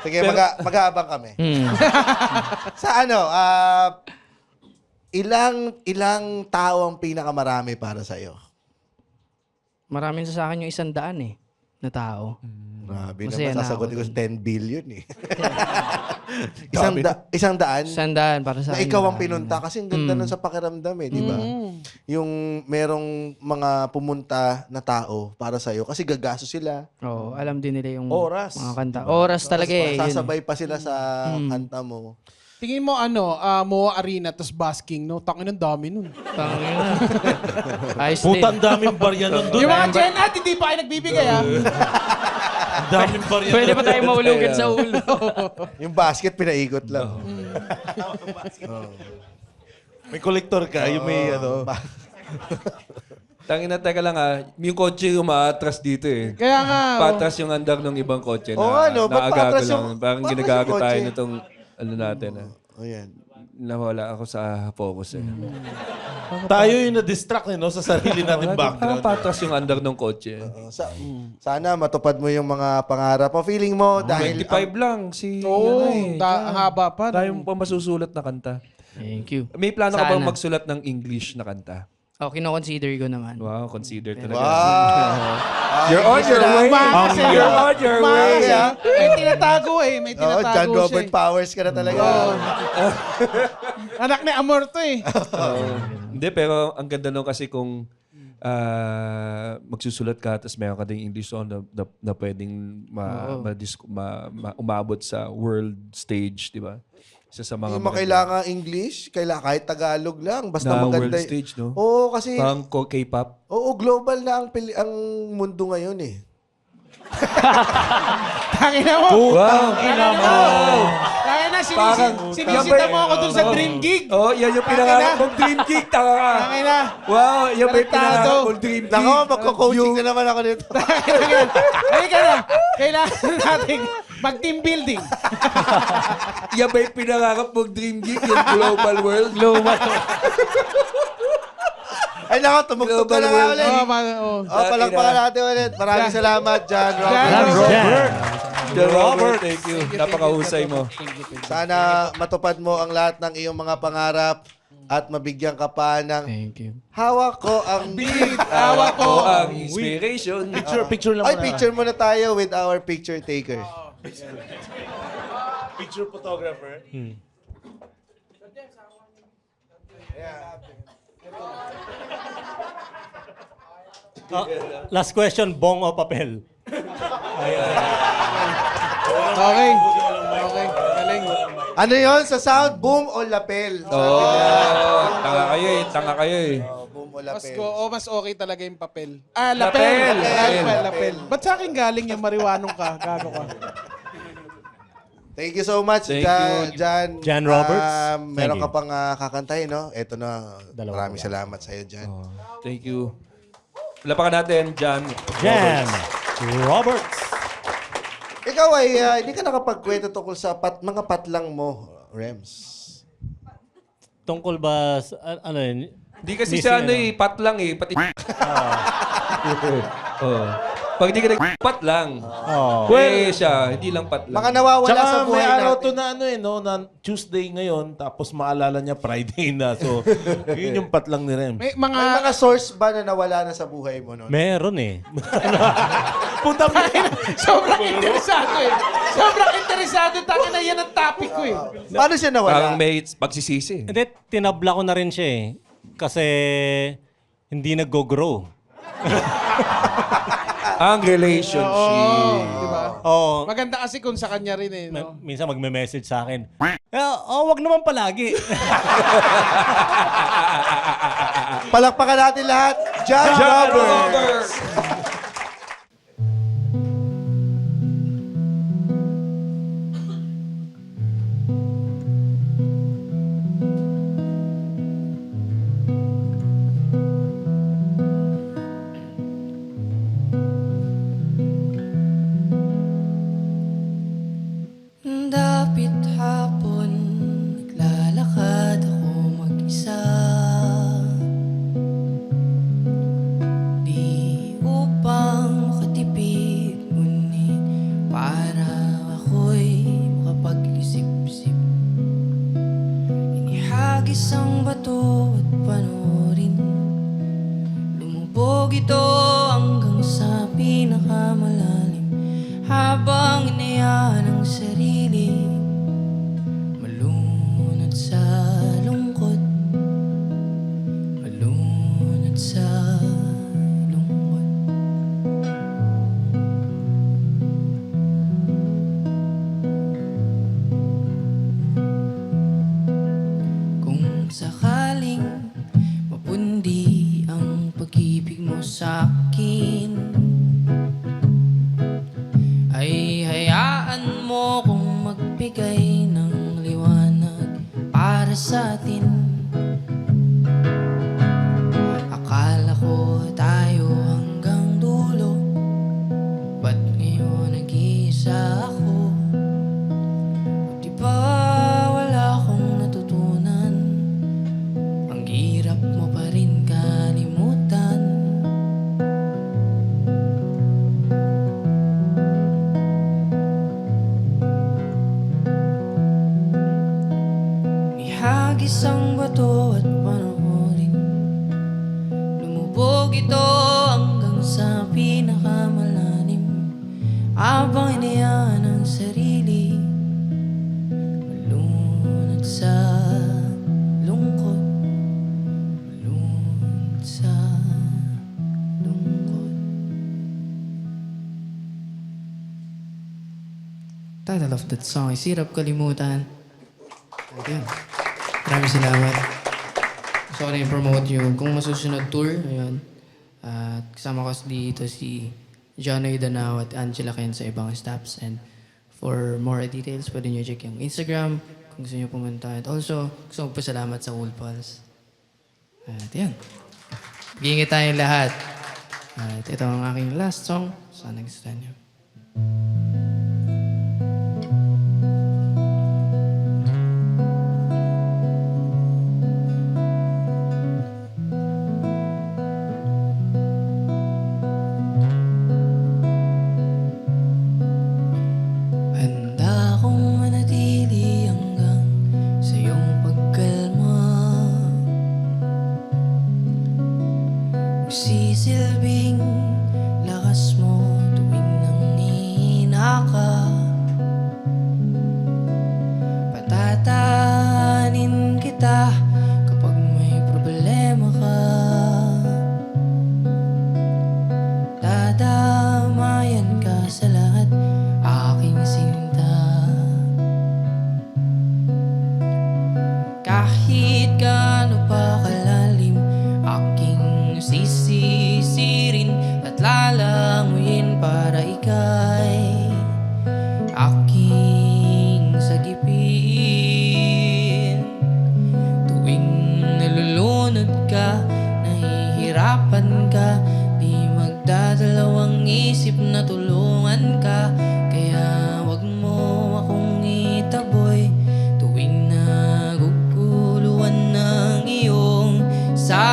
Sige, mag-aabang kami. Sa ano, ilang tao ang pinakamarami para sa'yo? Maraming sa akin yung 100 eh, na tao. Grabe Masaya naman, na sasagutin ako ko 10 billion eh. Isang daan? 100 para sa Na akin. ikaw ang pinunta kasi ang ganda nun sa pakiramdam eh, di ba? Yung merong mga pumunta na tao para sa'yo kasi gagaso sila. Oo, alam din nila yung Oras. mga kanta. Oras talaga eh. Yun. Sasabay pa sila sa kanta mo. Tingin mo Moa Arena tas basking, no? Tangin ang dami nun. Tangina. Ayos din. Puta, ang daming barya nun doon. Yung mga Gen at hindi pa kayo nagbibigay, ha? Ang daming barya Pwede nun. pa tayo mahulugan sa ulo. Yung basket, pinaikot lang. May kolektor ka, yung may ano. Tangin na, teka lang yung kotse umaatras dito eh. Kaya nga, Patras yung andar ng ibang kotse Oo nga, no? Ba't naagago paatras lang. yung- Parang paatras ginagago yung tayo kotse? nitong ano natin. Oh, yan. Nawala ako sa focus eh. Tayo yung na-distract no, sa sarili natin background. Patras yung andar ng kotse. Sana matupad mo yung mga pangarap mo. Feeling mo dahil 25 lang si oo, ano eh. haba pa. Tayo pa masusulat na kanta. Thank you. May plano ka bang Sana. magsulat ng English na kanta? Oh, kino-consider ko naman. Wow, consider talaga. You're on your way. You're on your way. May tinatago eh. May Oh, tinatago John siya Robert eh. Powers ka na talaga. Anak ni Amor to eh. Hindi, pero ang ganda nung kasi kung magsusulat ka tapos meron ka ding English song na pwedeng umabot sa world stage, di ba? Isa sa mga Hindi mo kailangan English, kahit Tagalog lang. Basta na maganda. world stage, no? Oo, kasi Parang K-pop. oo, global na ang mundo ngayon eh. Tangina mo. Wow! Tangina na, Parang- sinisita mo ako dun sa Dream Gig. Oh, yan yung pinangarap mong dream gig. Taka ka. Tangina. Wow, yan yung Tarantado. pinangarap mong dream gig. Nako, magko-coaching na naman ako nito. Halika na. Kailangan natin mag-team building. Yan ba yung pinangarap mong dream gig? Yung global world? Ay nako, tumugtog ka na nga ulit. Palakpakan natin ulit. Maraming salamat, John Robert. John Robert, thank you. Napakahusay mo. Sana matupad mo ang lahat ng iyong mga pangarap at mabigyan ka pa ng Thank you. hawak ko ang beat. Hawak ko. Ang inspiration. Picture lang Ay, muna. picture muna tayo with our picture taker. Picture photographer. Last question, bong o papel? Okay. Okay. Galing. Ano yon sa sound? Boom o lapel? Tanga kayo eh. Tanga kayo eh. Boom o Mas lapel. mas okay talaga yung papel. Lapel. Lapel. Ba't sa akin galing yung mariwanong ka? Gago ka. Thank you so much, Thank Jan. Jan Roberts. Meron Thank ka pang kakantahin, no? Ito na. Dalawa Maraming salamat sa iyo, Jan. Thank you. Lapakan natin, John. Jan Roberts. Ikaw ay hindi ka nakapagkwento tungkol sa mga patlang mo, Rems. Tungkol ba, ano yun? Di kasi Missing sa ano eh, pat lang eh, pati... Pag di ka nag-pat lang. Siya, hindi lang pat lang. Mga nawawala Tsaka sa may buhay araw natin. to na na Tuesday ngayon, tapos maalala niya Friday na. So, yun yung patlang ni Rem. May May mga... mga source ba na nawala na sa buhay mo noon? Meron eh. Punta mo. Sobrang interesado eh. Sobrang interesado. Taka na yan ang topic ko eh. Paano siya Parang nawala? may pagsisisi. Hindi, tinabla ko na rin siya eh. Kasi hindi nag-go-grow. Ang relationship. Diba? Oo. Maganda kasi kung sa kanya rin eh. No? Minsan magme-message sa akin, wag naman palagi. Palakpakan natin lahat. John Roberts. Dapit hapon, naglalakad ako mag-isa. Di upang makatipid, ngunit para ako'y makapag-isip-isip. Inihagis ang bato at panoorin. Lumubog ito hanggang sa pinakamalalim. Habang inayaan ang sarili malunod sa lungkot, malunod sa lungkot. Kung sakaling mapundi ang pag-ibig mo sa akin, ay hayaan mo kong magbigay ng liwanag para sa atin. Akala ko tayo hanggang dulo, ba't ngayon nag-iisa ako? Di ba wala akong natutunan? Ang hirap mo pa rin kalimutan. Ihagis ang bato at panoorin. Lumubog ito hanggang sa pinakamalalim. Habang inayaan ang sarili malunod sa lungkot, malunod sa lungkot. Title of that song is Hirap Kalimutan. Ayan. Maraming salamat. Gusto ko rin promote yung Kung Masusunod Tour. Ayun. At kasama ko dito si Jonoy Danao at Angela Ken sa ibang staffs. And for more details, pwede nyo check yung Instagram kung gusto nyo pumunta. At also, gusto ko pasalamat sa Old Pulse. At yan. Mag-iingat tayong lahat. At ito ang aking last song. Sana gustuhan nyo. Handa akong manatili hanggang sa iyong pagkalma. Magsisilbing lakas mo tuwing nanghihina ka. Patatahanin kita kapag may problema ka. Dadamayan ka sa lahat, aking sinta. Kahit gaano pa kalalim, aking sisisirin at lalanguyin para ika'y aking sagipin. Tuwing nalulunod ka, nahihirapan ka, di magdadalawang isip na tulungan ka. Kaya wag mo akong itaboy tuwing naguguluhan ng iyong sarili.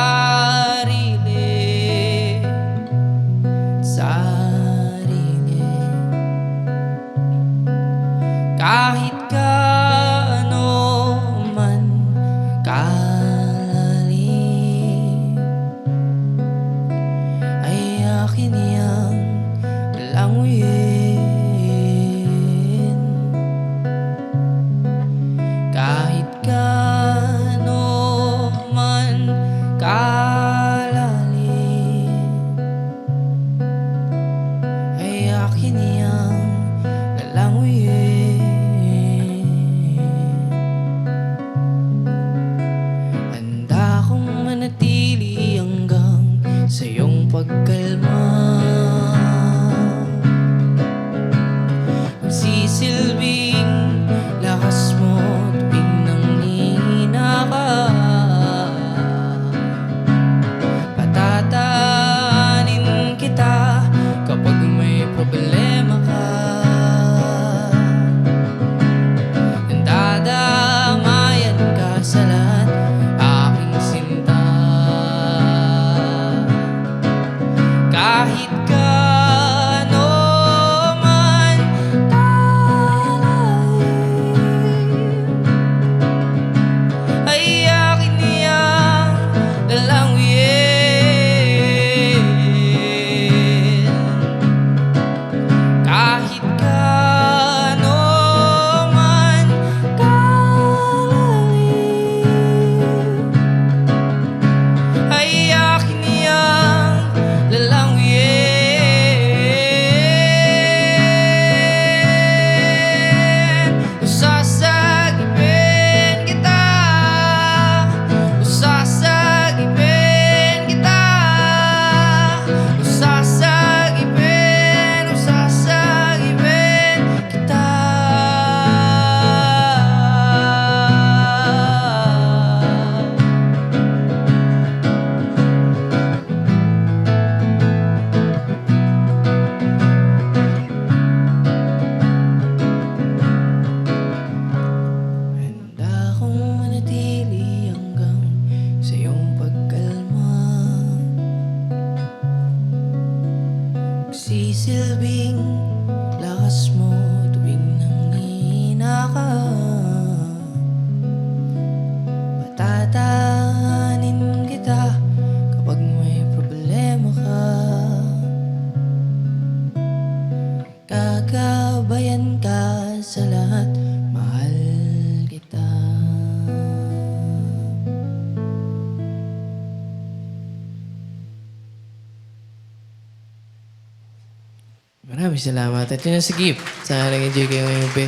Maraming salamat. At yun ang sigip sa nag-enjoy kayo ngayong gabi.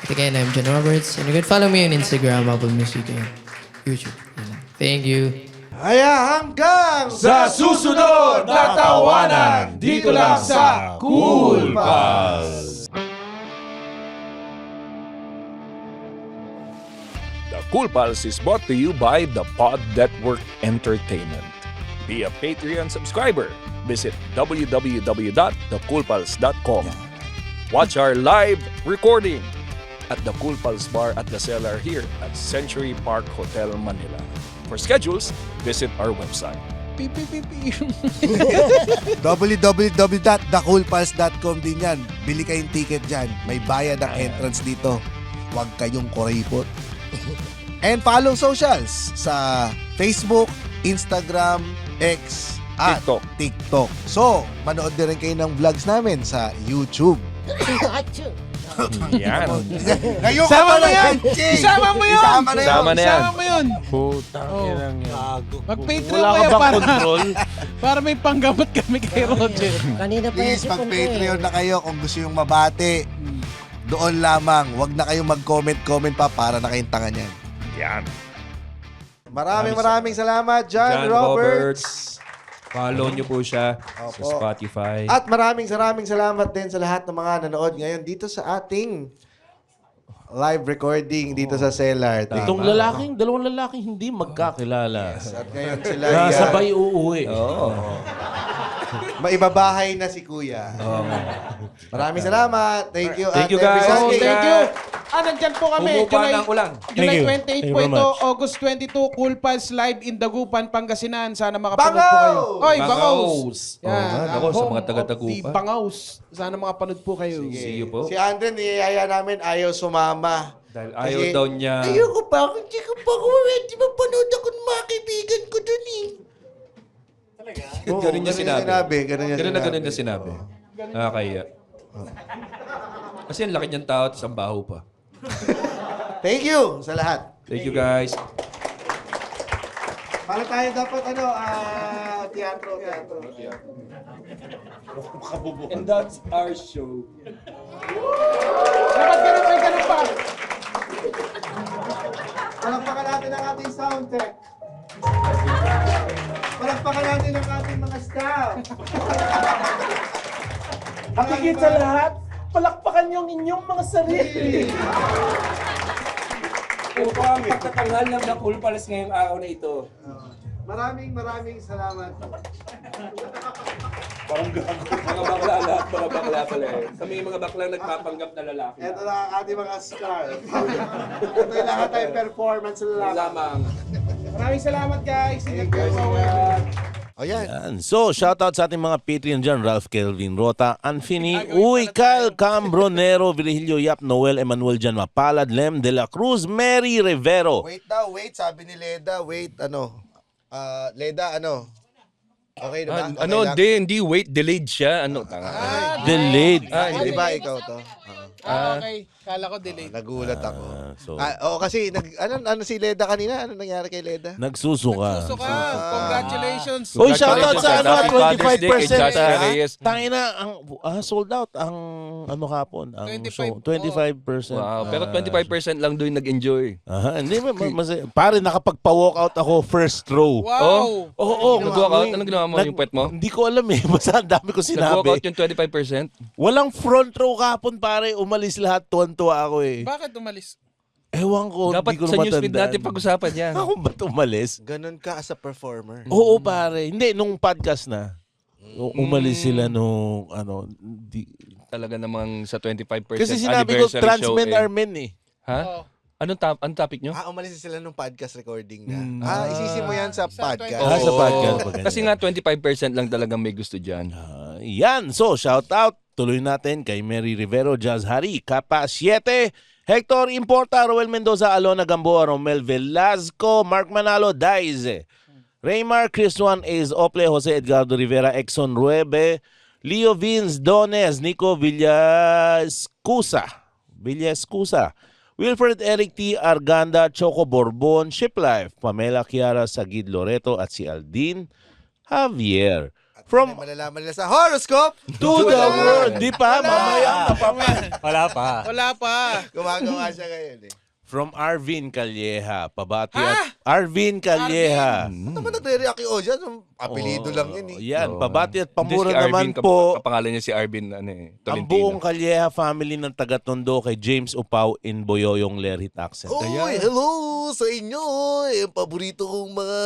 At again, I'm John Roberts. And you can follow me on Instagram, Apple Music, and YouTube. Yun lang. Thank you. Kaya hanggang Sa susunod na tawanan, dito lang sa Cool Pals. The Cool Pals is brought to you by the Pod Network Entertainment. Be a Patreon subscriber. Visit www.thecoolpals.com. Watch our live recording at the Cool Pals Bar at the Cellar here at Century Park Hotel, Manila. For schedules, visit our website. www.thecoolpals.com din yan. Bili kayong ticket dyan. May bayad ang entrance dito. Huwag kayong kuripot. And follow socials sa Facebook, Instagram, X, at TikTok. So, manood din rin kayo ng vlogs namin sa YouTube. Achoo. Yan. Ngayon Isama mo yan! Isama mo yun! Isama na yun! Sama na yan. Isama mo yun! Putang inang yan. Mag-Patreon Wala ka kayo bang para, control? para may panggamot kami kay Roger. Kanina pa Please, yung sipon ko mag-Patreon eh. na kayo kung gusto yung mabati. Doon lamang. Huwag na kayong mag-comment pa para na kayong tanga niyan. Yan. Maraming salamat, John Roberts. Follow nyo po siya sa Opo. Spotify. At maraming salamat din sa lahat ng mga nanood ngayon dito sa ating live recording dito sa Cellar. Itong dalawang lalaking hindi magkakilala. At ngayon sila Sabay uuwi. maibabahay na si Kuya. Maraming salamat. Thank you. Thank you, Ate guys. Rizal. Oh, thank you! Nandyan po kami. Humupa ng ulan. July Thank you. 28 Thank po you very ito. much. August 22, Cool Pals Live in Dagupan, Pangasinan. Sana makapanood po kayo. Oy, Bangaws! Yan. Ako, ang sa home mga taga of the Dagupan. Bangaws. Sana makapanood po kayo. See you po. Si Andre, niyayaya namin, ayaw sumama. Dahil ayaw daw niya. Ayoko pa. Hindi ko pa ako ready mapanood ako ng mga kaibigan ko dun eh. Talaga? Ganun niya sinabi. Ganun niya sinabi. Nakakaya. Kasi ang laki niyang tao at ang baho pa. Thank you sa lahat. Thank you guys. Para tayo dapat teatro. And that's our show. Dapat ganun may ganun pa. Palakpakan natin ang ating sound tech. Palakpakan natin ang ating mga staff. At higit sa lahat, palakpakan yung inyong mga sarili. Pagkatanghal lang na Cool Pals ngayong araw na ito. Maraming salamat. Mga bakla lahat, mga bakla pala eh. Kami yung mga bakla nagpapanggap na lalaki. Ito na ang ating mga star. Ito yung lahat ay performance na lamang. Lamang. Maraming salamat guys. Ingat kayo. O yan. Yan. So, shoutout sa ating mga Patreon dyan. Ralph Kelvin Rota, Anfini, Uy, Kyle Cambronero, Virgilio Yap, Noel Emmanuel Jan Mapalad, Lem de la Cruz, Mary Rivero. Wait. Sabi ni Leda, Leda, okay na ba? Okay lang? Hindi, wait, delayed siya. Tanga. Delayed. Di ba ikaw to? Okay. Kala ko delayed. Nagulat ako. So, Kasi, ano si Leda kanina? Ano nangyari kay Leda? nagsusuka. Suso ka. Congratulations. Uy, shoutout sa Happy Father's Day kay 25%. Josh Reyes. Tangina, sold out ang kapon, ang 25, show. 25%. Wow, pero 25% lang doon nag-enjoy. Hindi, pare, nakapagpa-walkout ako first row. Wow. Oo, Nag-walkout? Anong ginawa mo? Yung puwet mo? Hindi ko alam eh. Basta ang dami ko Nag-walkout sinabi. yung 25%? Walang front row kapon, pare. Umalis lahat. Tuwan-tuwa ako eh. Bakit umalis? Ewan ko, Dapat hindi ko sa na newsfeed matandaan. natin pag-usapan yan. Ako ba't umalis? Ganon ka as a performer. Oo, pare. Hindi, nung podcast na. Umalis sila nung, Talaga namang sa 25% kasi sinabi ko, anniversary trans show men eh. are men eh. Ha? Anong topic nyo? Umalis sila nung podcast recording na. Isisi mo yan sa Sa podcast. Sa Oo. podcast. Kasi nga 25% lang talagang may gusto dyan. Yan. So, shout out. Tuloy natin kay Mary Rivero, Jazz Hari, Kapa 7, Hector Importa, Roel Mendoza, Alona Gamboa, Romel Velasco, Mark Manalo, Daize, Raymar, Chris Juan, Ace Ople, Jose Edgardo Rivera, Exxon Ruebe, Leo Vince, Dones, Nico Villascusa, Wilfred Eric T. Arganda, Choco Borbon, Shiplife, Pamela Kiara Sagid Loreto at si Aldin Javier. From Malalaman nila sa horoscope. to the world. Di pa, mamaya. Wala pa. Wala pa. Gumagawa siya ngayon eh. From Arvin Calleja. Pabati at Arvin Calleja. Ano naman nagre-react yung Ojan? Apelido lang yun eh. Yan, Oo. pabati at Hindi, pamura si Arvin, naman po Kapangalan niya si Arvin, ano eh, ang Tolentino. buong Calleja family ng taga-Tondo kay James Upaw in Boyoyong Lerhit accent. Uy, hello sa inyo. Yung paborito kong mga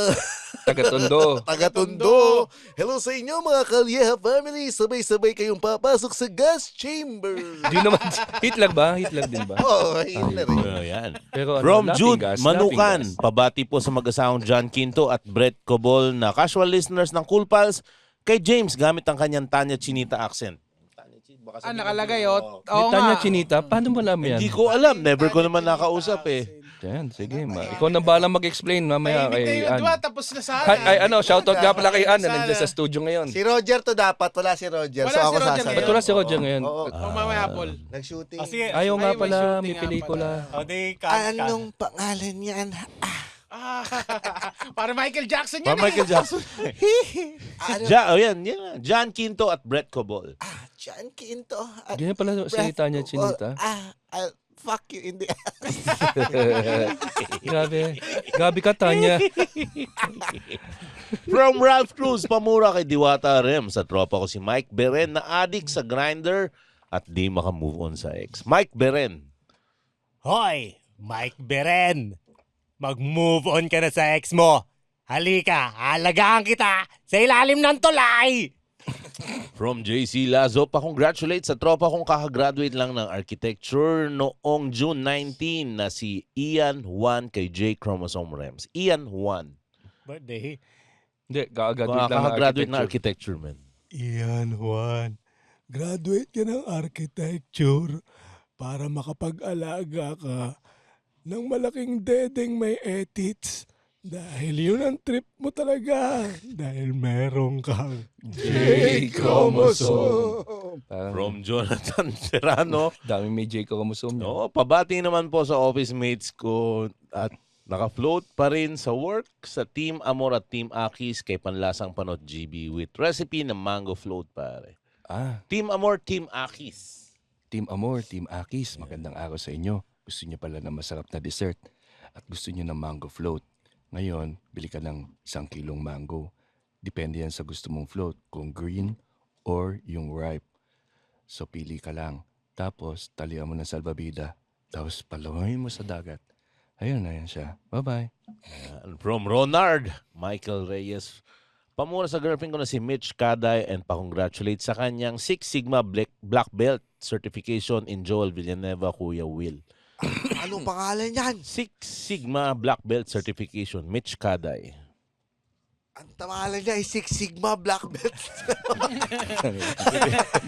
Taga-Tondo. taga-Tondo. Hello sa inyo mga Calleja family. Sabay-sabay kayong papasok sa gas chamber. Di naman, hitlag ba? Hitlag din ba? Oh, yun na rin. Yan. Pero ano, From laughing Jude gas, Manukan, laughing gas. pabati po sa mag-asawang John Quinto at Brett Cobol na casual listeners ng Cool Pals kay James gamit ang kanyang Tanya Chinita accent. Nakalagay, oh. May Oo Tanya nga. Chinita, paano mo alam yan? Hindi ko alam, never ko naman nakausap eh. Yan, sige. Ikaw na bahala mag-explain mamaya Tahimik kay kayo, Ann. diba? Tapos na sa Ay, shoutout nga pala kay Ann na nandiyan sa studio ngayon. Si Roger to dapat. Wala si Roger. Wala so si ako Roger sasagot. ngayon. Ba't wala si Roger ngayon? Oo. Mamaya, Paul. Nag-shooting. Ayaw nga Ay, may pala, shooting may nga pelikula. Anong pangalan yan? Ah, para Michael Jackson yan. Pa Michael Jackson. Yan. John Quinto at Brett Cobol. John Quinto. Ganyan pala si Tanya Chinita. Fuck you in the Grabe. Grabe ka, Tanya. From Ralph Cruz, pamura kay Diwata Rem sa tropa ko si Mike Beren na addict sa grinder at di makamove on sa ex. Mike Beren. Hoy, Mike Beren! Mag-move on ka na sa ex mo. Halika, alagaan kita sa ilalim ng tulay! From JC Lazo, pa-congratulate sa tropa kong kakagraduate lang ng architecture noong June 19 na si Ian Juan kay J Chromosome Rems. Ian Juan. Birthday. Hindi, kakagraduate lang ng Kakagraduate na architecture. architecture, man. Ian Juan, graduate ka ng architecture para makapag-alaga ka ng malaking dedeng may ethics. Dahil yun ang trip mo talaga. Dahil meron kang J chromosome. From Jonathan Serrano. Dami may J chromosome. Oo, pabati naman po sa office mates ko at naka-float pa rin sa work sa Team Amor at Team Akis kay Panlasang Panot GB with recipe ng mango float, pare. Team Amor, Team Akis. Team Amor, Team Akis, magandang araw sa inyo. Gusto niyo pala ng masarap na dessert at gusto niyo ng mango float. Ngayon, bili ka ng 1 kilong mango. Depende yan sa gusto mong float, kung green or yung ripe. So pili ka lang. Tapos, talian mo ng salbabida. Tapos, palawain mo sa dagat. Ayun na yan siya. Bye-bye. And from Ronald, Michael Reyes. Pamura sa girlfriend ko na si Mitch Kaday and pa-congratulate sa kanyang 6 Sigma Black Belt certification in Joel Villanueva, Kuya Will. Anong pangalan yan? 6 Sigma Black Belt certification, Mitch Kaday. Ang pangalan niya ay Six Sigma Black Belt.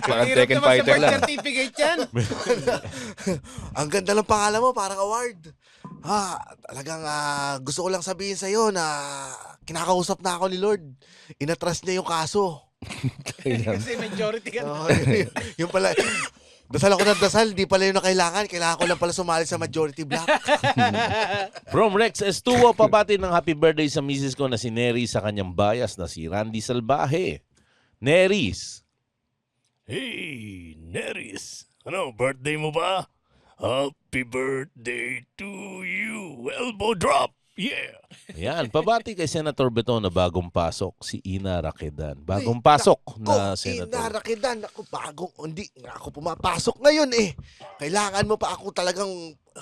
Parang Hirap Tekken naman sa Fighter birth lang. certificate yan. Ang ganda ng pangalan mo, parang award. Talagang gusto ko lang sabihin sa'yo na kinakausap na ako ni Lord. Inatras niya yung kaso. Kasi majority ka. Yung pala, dasal ako ng dasal, di pala yun na kailangan. Kailangan ko lang pala sumali sa majority black. From Rex Estuvo, pabati ng happy birthday sa misis ko na si Neri sa kanyang bias na si Randy Salvaje. Neris. Hey, Neris. Ano, birthday mo ba? Happy birthday to you. Elbow drop. Yeah. Yan, pabati kay Senator Beto na bagong pasok, si Ina Raquedan. Bagong pasok na senator. Inarakidan. Ako, bagong, hindi nga ako pumapasok ngayon eh. Kailangan mo pa ako talagang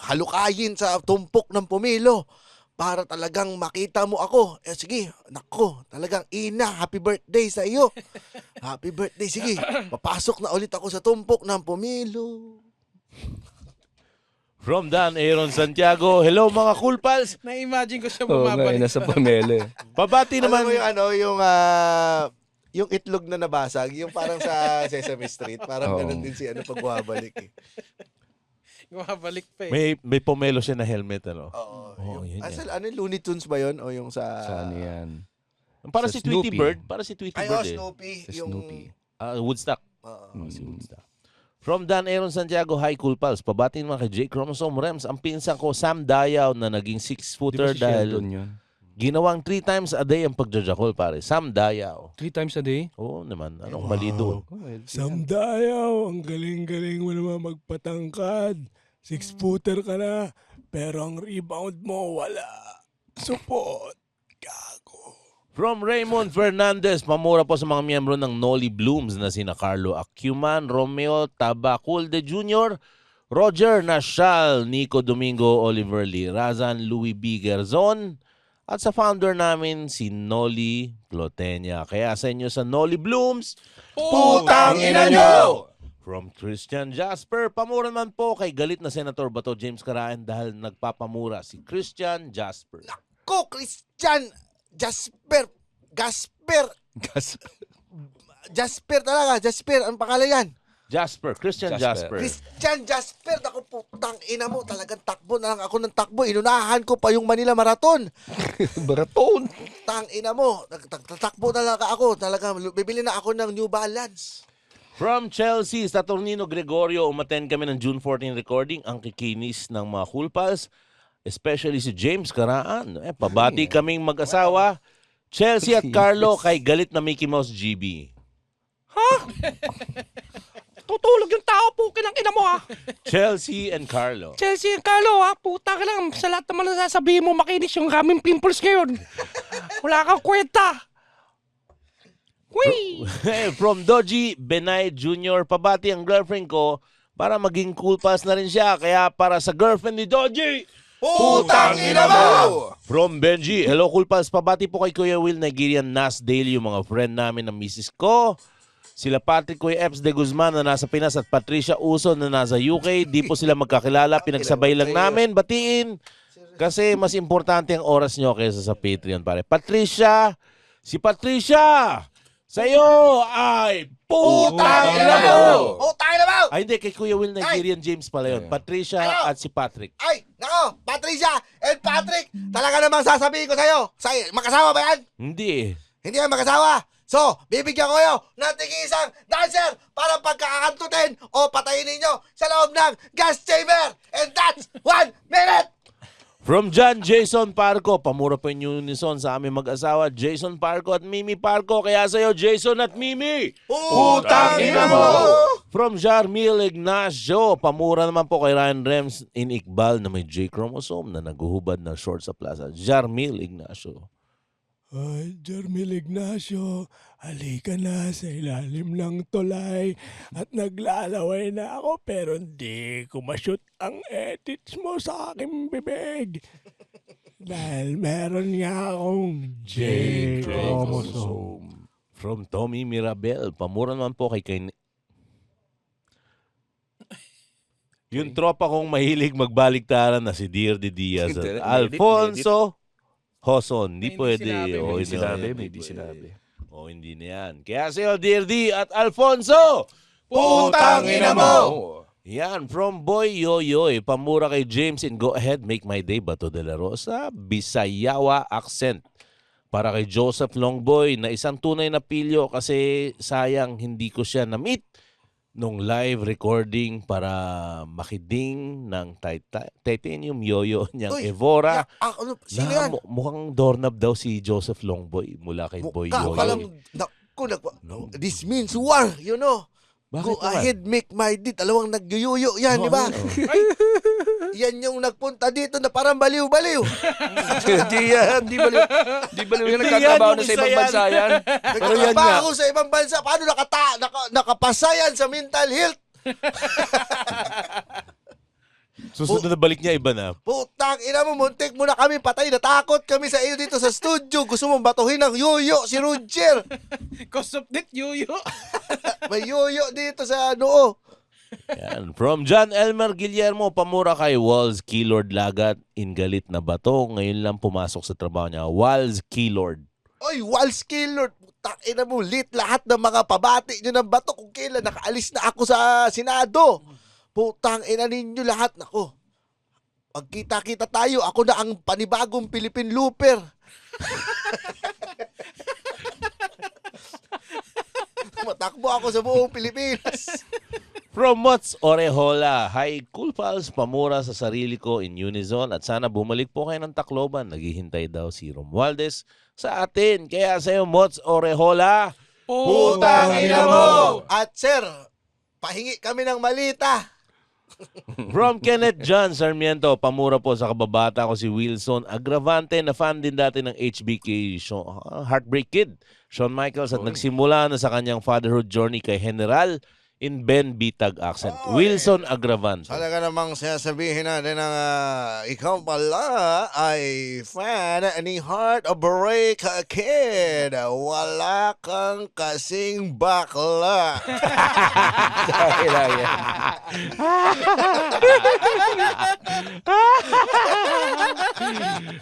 halukayin sa tumpok ng pumilo para talagang makita mo ako. Sige, nako, talagang Ina, happy birthday sa iyo. Happy birthday, sige. Papasok na ulit ako sa tumpok ng pumilo. From Dan Aaron Santiago, hello mga Cool Pals. Na-imagine ko siya Oo nga, bumabalik. nasa pamele. Pabati Naman naman. yung itlog na nabasag, yung parang sa Sesame Street, parang Oo. ganun din si pag bumabalik eh. Bumabalik pa eh. May pomelo siya na helmet, ano? Oo. yun yan. Ano yung Looney Tunes ba yun? O yung sa... Saan yan? Para Sa si Tweety Snoopy. Bird. Para si Tweety Ay, Bird eh. Snoopy. Sa Yung... Snoopy. Woodstock. Oo. Si Woodstock. From Dan Aaron Santiago, hi Cool Pals. Pabati naman kay J Chromosome Rems. Ang pinsan ko, Sam Dayaw, na naging Di ba 6-footer si dahil... Sheldon yun? Ginawang 3 times a day ang pagjajakol, pare. Sam Dayaw. 3 times a day? Oo naman. Anong mali doon? Samdayaw, ang galing-galing mo naman magpatangkad. 6-footer ka na, pero ang rebound mo wala. Support. Gago. From Raymond Fernandez, pamura po sa mga miyembro ng Nolly Blooms na sina Carlo Acuman, Romeo Tabaculde Jr., Roger Nashal, Nico Domingo, Oliver Lee Razan, Louis B. Gerzon, at sa founder namin, si Nolly Clotenia. Kaya sa inyo sa Nolly Blooms, Putang ina nyo! From Christian Jasper, pamura naman po kay galit na Senator Bato James Caraen dahil nagpapamura si Christian Jasper. Ko, Christian Jasper. Jasper talaga. Jasper. Ang pangalan yan? Jasper, Christian Jasper. Christian Jasper. Naku, putang ina mo. Talagang takbo na lang ako ng takbo. Inunahan ko pa yung Manila Marathon. Marathon? Tang ina mo. Tatakbo na lang ako. Talagang bibili na ako ng New Balance. From Chelsea, Saturnino Gregorio, umattend kami ng June 14 recording. Ang kikinis ng mga Cool Pals, especially si James Caraan. Pabati kaming mag-asawa, Chelsea at Carlo, kay galit na Mickey Mouse GB. Tutulog yung tao, pukin ang ina mo ha. Chelsea and Carlo. Chelsea and Carlo ha, puta ka lang. Sa lahat naman na sasabihin mo, makinis yung kaming pimples ngayon. Wala kang kwenta. Whee! From Doji Benay Jr., pabati ang girlfriend ko para maging Cool Pals na rin siya. Kaya para sa girlfriend ni Doji, Putang ina mo! From Benji, hello Cool Pals, pabati po kay Kuya Will, Nigerian Nas Daily, yung mga friend namin ng misis ko. Sila Patrick Kuya Eps de Guzman na nasa Pinas at Patricia Uso na nasa UK. Di po sila magkakilala, pinagsabay lang namin. Batiin kasi mas importante ang oras nyo kaysa sa Patreon, pare. Patricia, si Patricia, sa'yo ay putang ina mo! Putang ina mo! Ay hindi, kay Kuya Will Nigerian James pala yun. Patricia at si Patrick. Ay, nako, Patricia and Patrick, talaga namang sasabihin ko sa'yo. Magkasawa ba yan? Hindi. Hindi yan magkasawa. So, bibigyan ko kayo ng tig-isang dancer para pagkakakantutin o patayin ninyo sa loob ng gas chamber. And that's 1 minute! From John Jason Parco, pamura po yung unison sa aming mag-asawa, Jason Parco at Mimi Parco. Kaya sa'yo, Jason at Mimi, Putang ina mo! From Jarmil Ignacio, pamura naman po kay Ryan Rems in Iqbal na may J chromosome na naguhubad na short sa plaza. Jarmil Ignacio. Ay, Jermil Ignacio, halika na sa ilalim ng tulay at naglalaway na ako pero hindi ko ma-shoot ang edits mo sa aking bibig. Dahil meron nga akong J chromosome. From Tommy Mirabel, pamura naman po kay yung tropa kong mahilig magbaliktaran na si Dear de Diaz at Alfonso Hoson. Hindi pwede. Hindi sinabi. O, hindi na yan. Kaya sa'yo, Dear D at Alfonso, Putang ina mo! Yan, from Boy Yoyoy, pamura kay James and Go Ahead, Make My Day, Bato de la Rosa, Bisayawa accent. Para kay Joseph Longboy na isang tunay na pilyo kasi sayang hindi ko siya na-meet nung live recording para makiding ng titanium yoyo niyang Evora. Sino yan? Mukhang doorknob daw si Joseph Longboy mula kay Boy Yoyo. This means war, you know. Bakit Go naman? ahead, make my day. Dalawang nagyuyuyo yan, di ba? Yan yung nagpunta dito na parang baliw-baliw. Hindi yan. Di baliw yan. Nagtatrabaho na sa ibang bansa yan. Nagtatrabaho sa ibang bansa. Paano nakapasa yan sa mental health? Susunod na balik niya, iba na. Putang ina mo, muntik mo na kami patay. Natakot kami sa iyo dito sa studio. Gusto mong batuhin ng yuyo si Roger. Kosopdit yuyo. May yuyo dito sa noo. Yan. From John Elmer Guillermo, pamura kay Walls Keylord Lagat in galit na bato. Ngayon lang pumasok sa trabaho niya. Walls Keylord. Oy, Walls Killer. Putang ina mo, lit lahat ng mga pabati nyo ng bato. Kung kailan nakaalis na ako sa Senado. Putang ina ninyo lahat. Nako. Pagkita-kita tayo, ako na ang panibagong Philippine Looper. Matakbo ako sa buong Pilipinas. From Mots Orejola, hi Cool Pals, pamura sa sarili ko in unison at sana bumalik po kayo ng Tacloban. Naghihintay daw si Romualdez sa atin. Kaya sa'yo Mots Orejola, Putang ina mo! At sir, pahingi kami ng malita. From Kenneth John Sarmiento, pamura po sa kababata ko si Wilson Agravante na fan din dati ng HBK Heartbreak Kid, Shawn Michaels at nagsimula na sa kanyang fatherhood journey kay General in Ben Bitag accent. Wilson Agravante. Talaga namang sinasabihin natin na ikaw pala ay fan ni Heartbreak Kid. Wala kang kasing bakla. Dahil lang yan.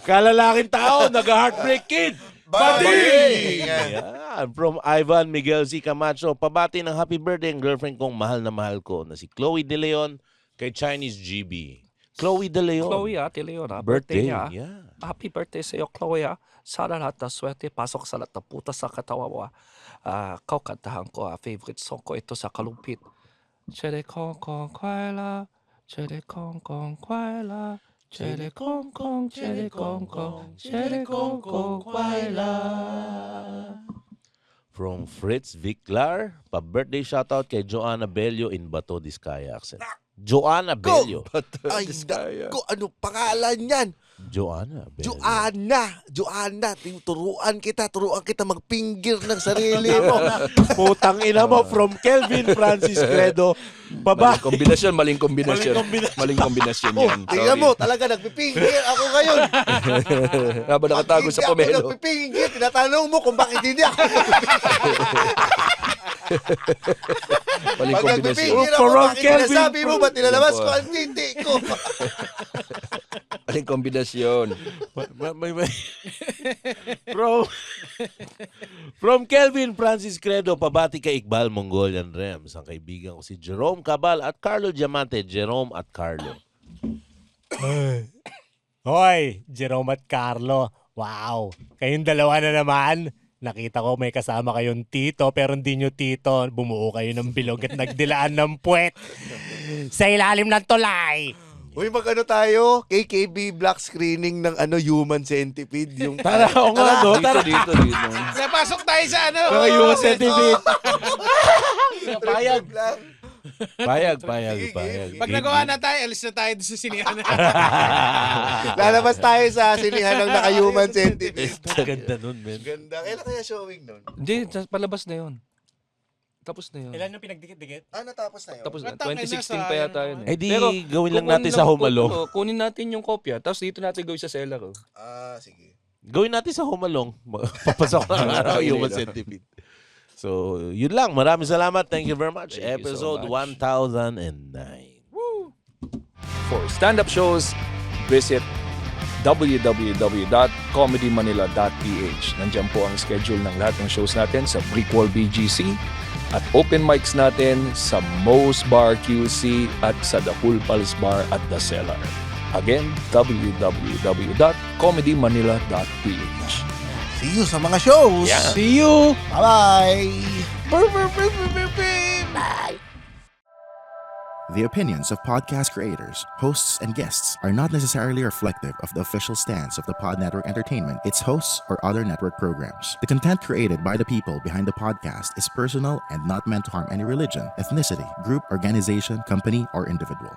Kalalaking tao, nag-Heartbreak Kid. Bading! Yan. From Ivan Miguel C. Camacho, pabati ng happy birthday ang girlfriend kong mahal na mahal ko na si Chloe De Leon kay Chinese GB. Chloe De Leon. Chloe De Leon, Birthday niya. yeah. Happy birthday sa iyo, Chloe. Sana lahat na swerte, pasok sa lahat na puta sa katawa mo. Kantahan ko, favorite song ko ito sa kalumpit. Chere kong kong kwaila, chere kong kong kwaila, chere kong kong, chere kong kong, chere kong kong kwaila. From Fritz Viclar, pa-birthday shoutout kay Joanna Bello in Bato, Discaya accent. Joanna Bello. Ay, ano pangalan yan? Joanna Bello. Joanna, turuan kita magpinggir ng sarili mo. Putang ina mo, from Kelvin Francis Credo. Maling kombinasyon yan. Tingnan mo, talaga nagpipinggir ako ngayon. Habang nakatago sa pomelo. Ako nagpipinggir, tinatanong mo kung bakit hindi ako Maling Pag kombinasyon. nagpipinggir ako, bakit sinasabi mo, ba't nilalabas ko ang titi ko? Maling kombinasyon. From Kelvin Francis Credo, pabati kay Iqbal Mongolian Rems, ang kaibigan ko si Jerome Cabal at Carlo Diamante. Jerome at Carlo. Hoy, Jerome at Carlo. Wow, kayong dalawa na naman. Nakita ko may kasama kayong tito pero hindi nyo tito. Bumuo kayo ng bilog at nagdilaan ng puwet sa ilalim ng tulay. Uy, mag-ano tayo? KKB black screening ng Human Centipede. Yung Tara, o nga, no? Tara. Dito. Napasok tayo sa ano. Human Centipede. Payag. Payag. Pag nagawa na tayo, alis na tayo sa sinihan. Lalabas tayo sa sinihan ng naka-Human Centipede. Ganda nun, men. Ganda. Kailan kaya showing nun? Hindi, palabas na yun. Tapos na yun. Ilan yung pinagdikit-dikit? Natapos na yun. Tapos na. Matangin na 2016 sa- pa yata yun. Eh di, Pero, gawin lang kukunin natin sa Home Alone. Kunin natin yung kopya, tapos dito natin gawin sa seller. Sige. Gawin natin sa Home Alone. Papasok na araw Human Centipede. So, yun lang. Maraming salamat. Thank you very much. Thank you so Episode much. 1009. For stand-up shows, visit www.comedymanila.ph. Nandiyan po ang schedule ng lahat ng shows natin sa Brickwall BGC at open mics natin sa Moe's Bar QC at sa The Cool Pals Bar at The Cellar. Again, www.comedymanila.ph. See you sa mga shows. Yeah. See you! Bye-bye. The opinions of podcast creators, hosts, and guests are not necessarily reflective of the official stance of the Pod Network Entertainment, its hosts, or other network programs. The content created by the people behind the podcast is personal and not meant to harm any religion, ethnicity, group, organization, company, or individual.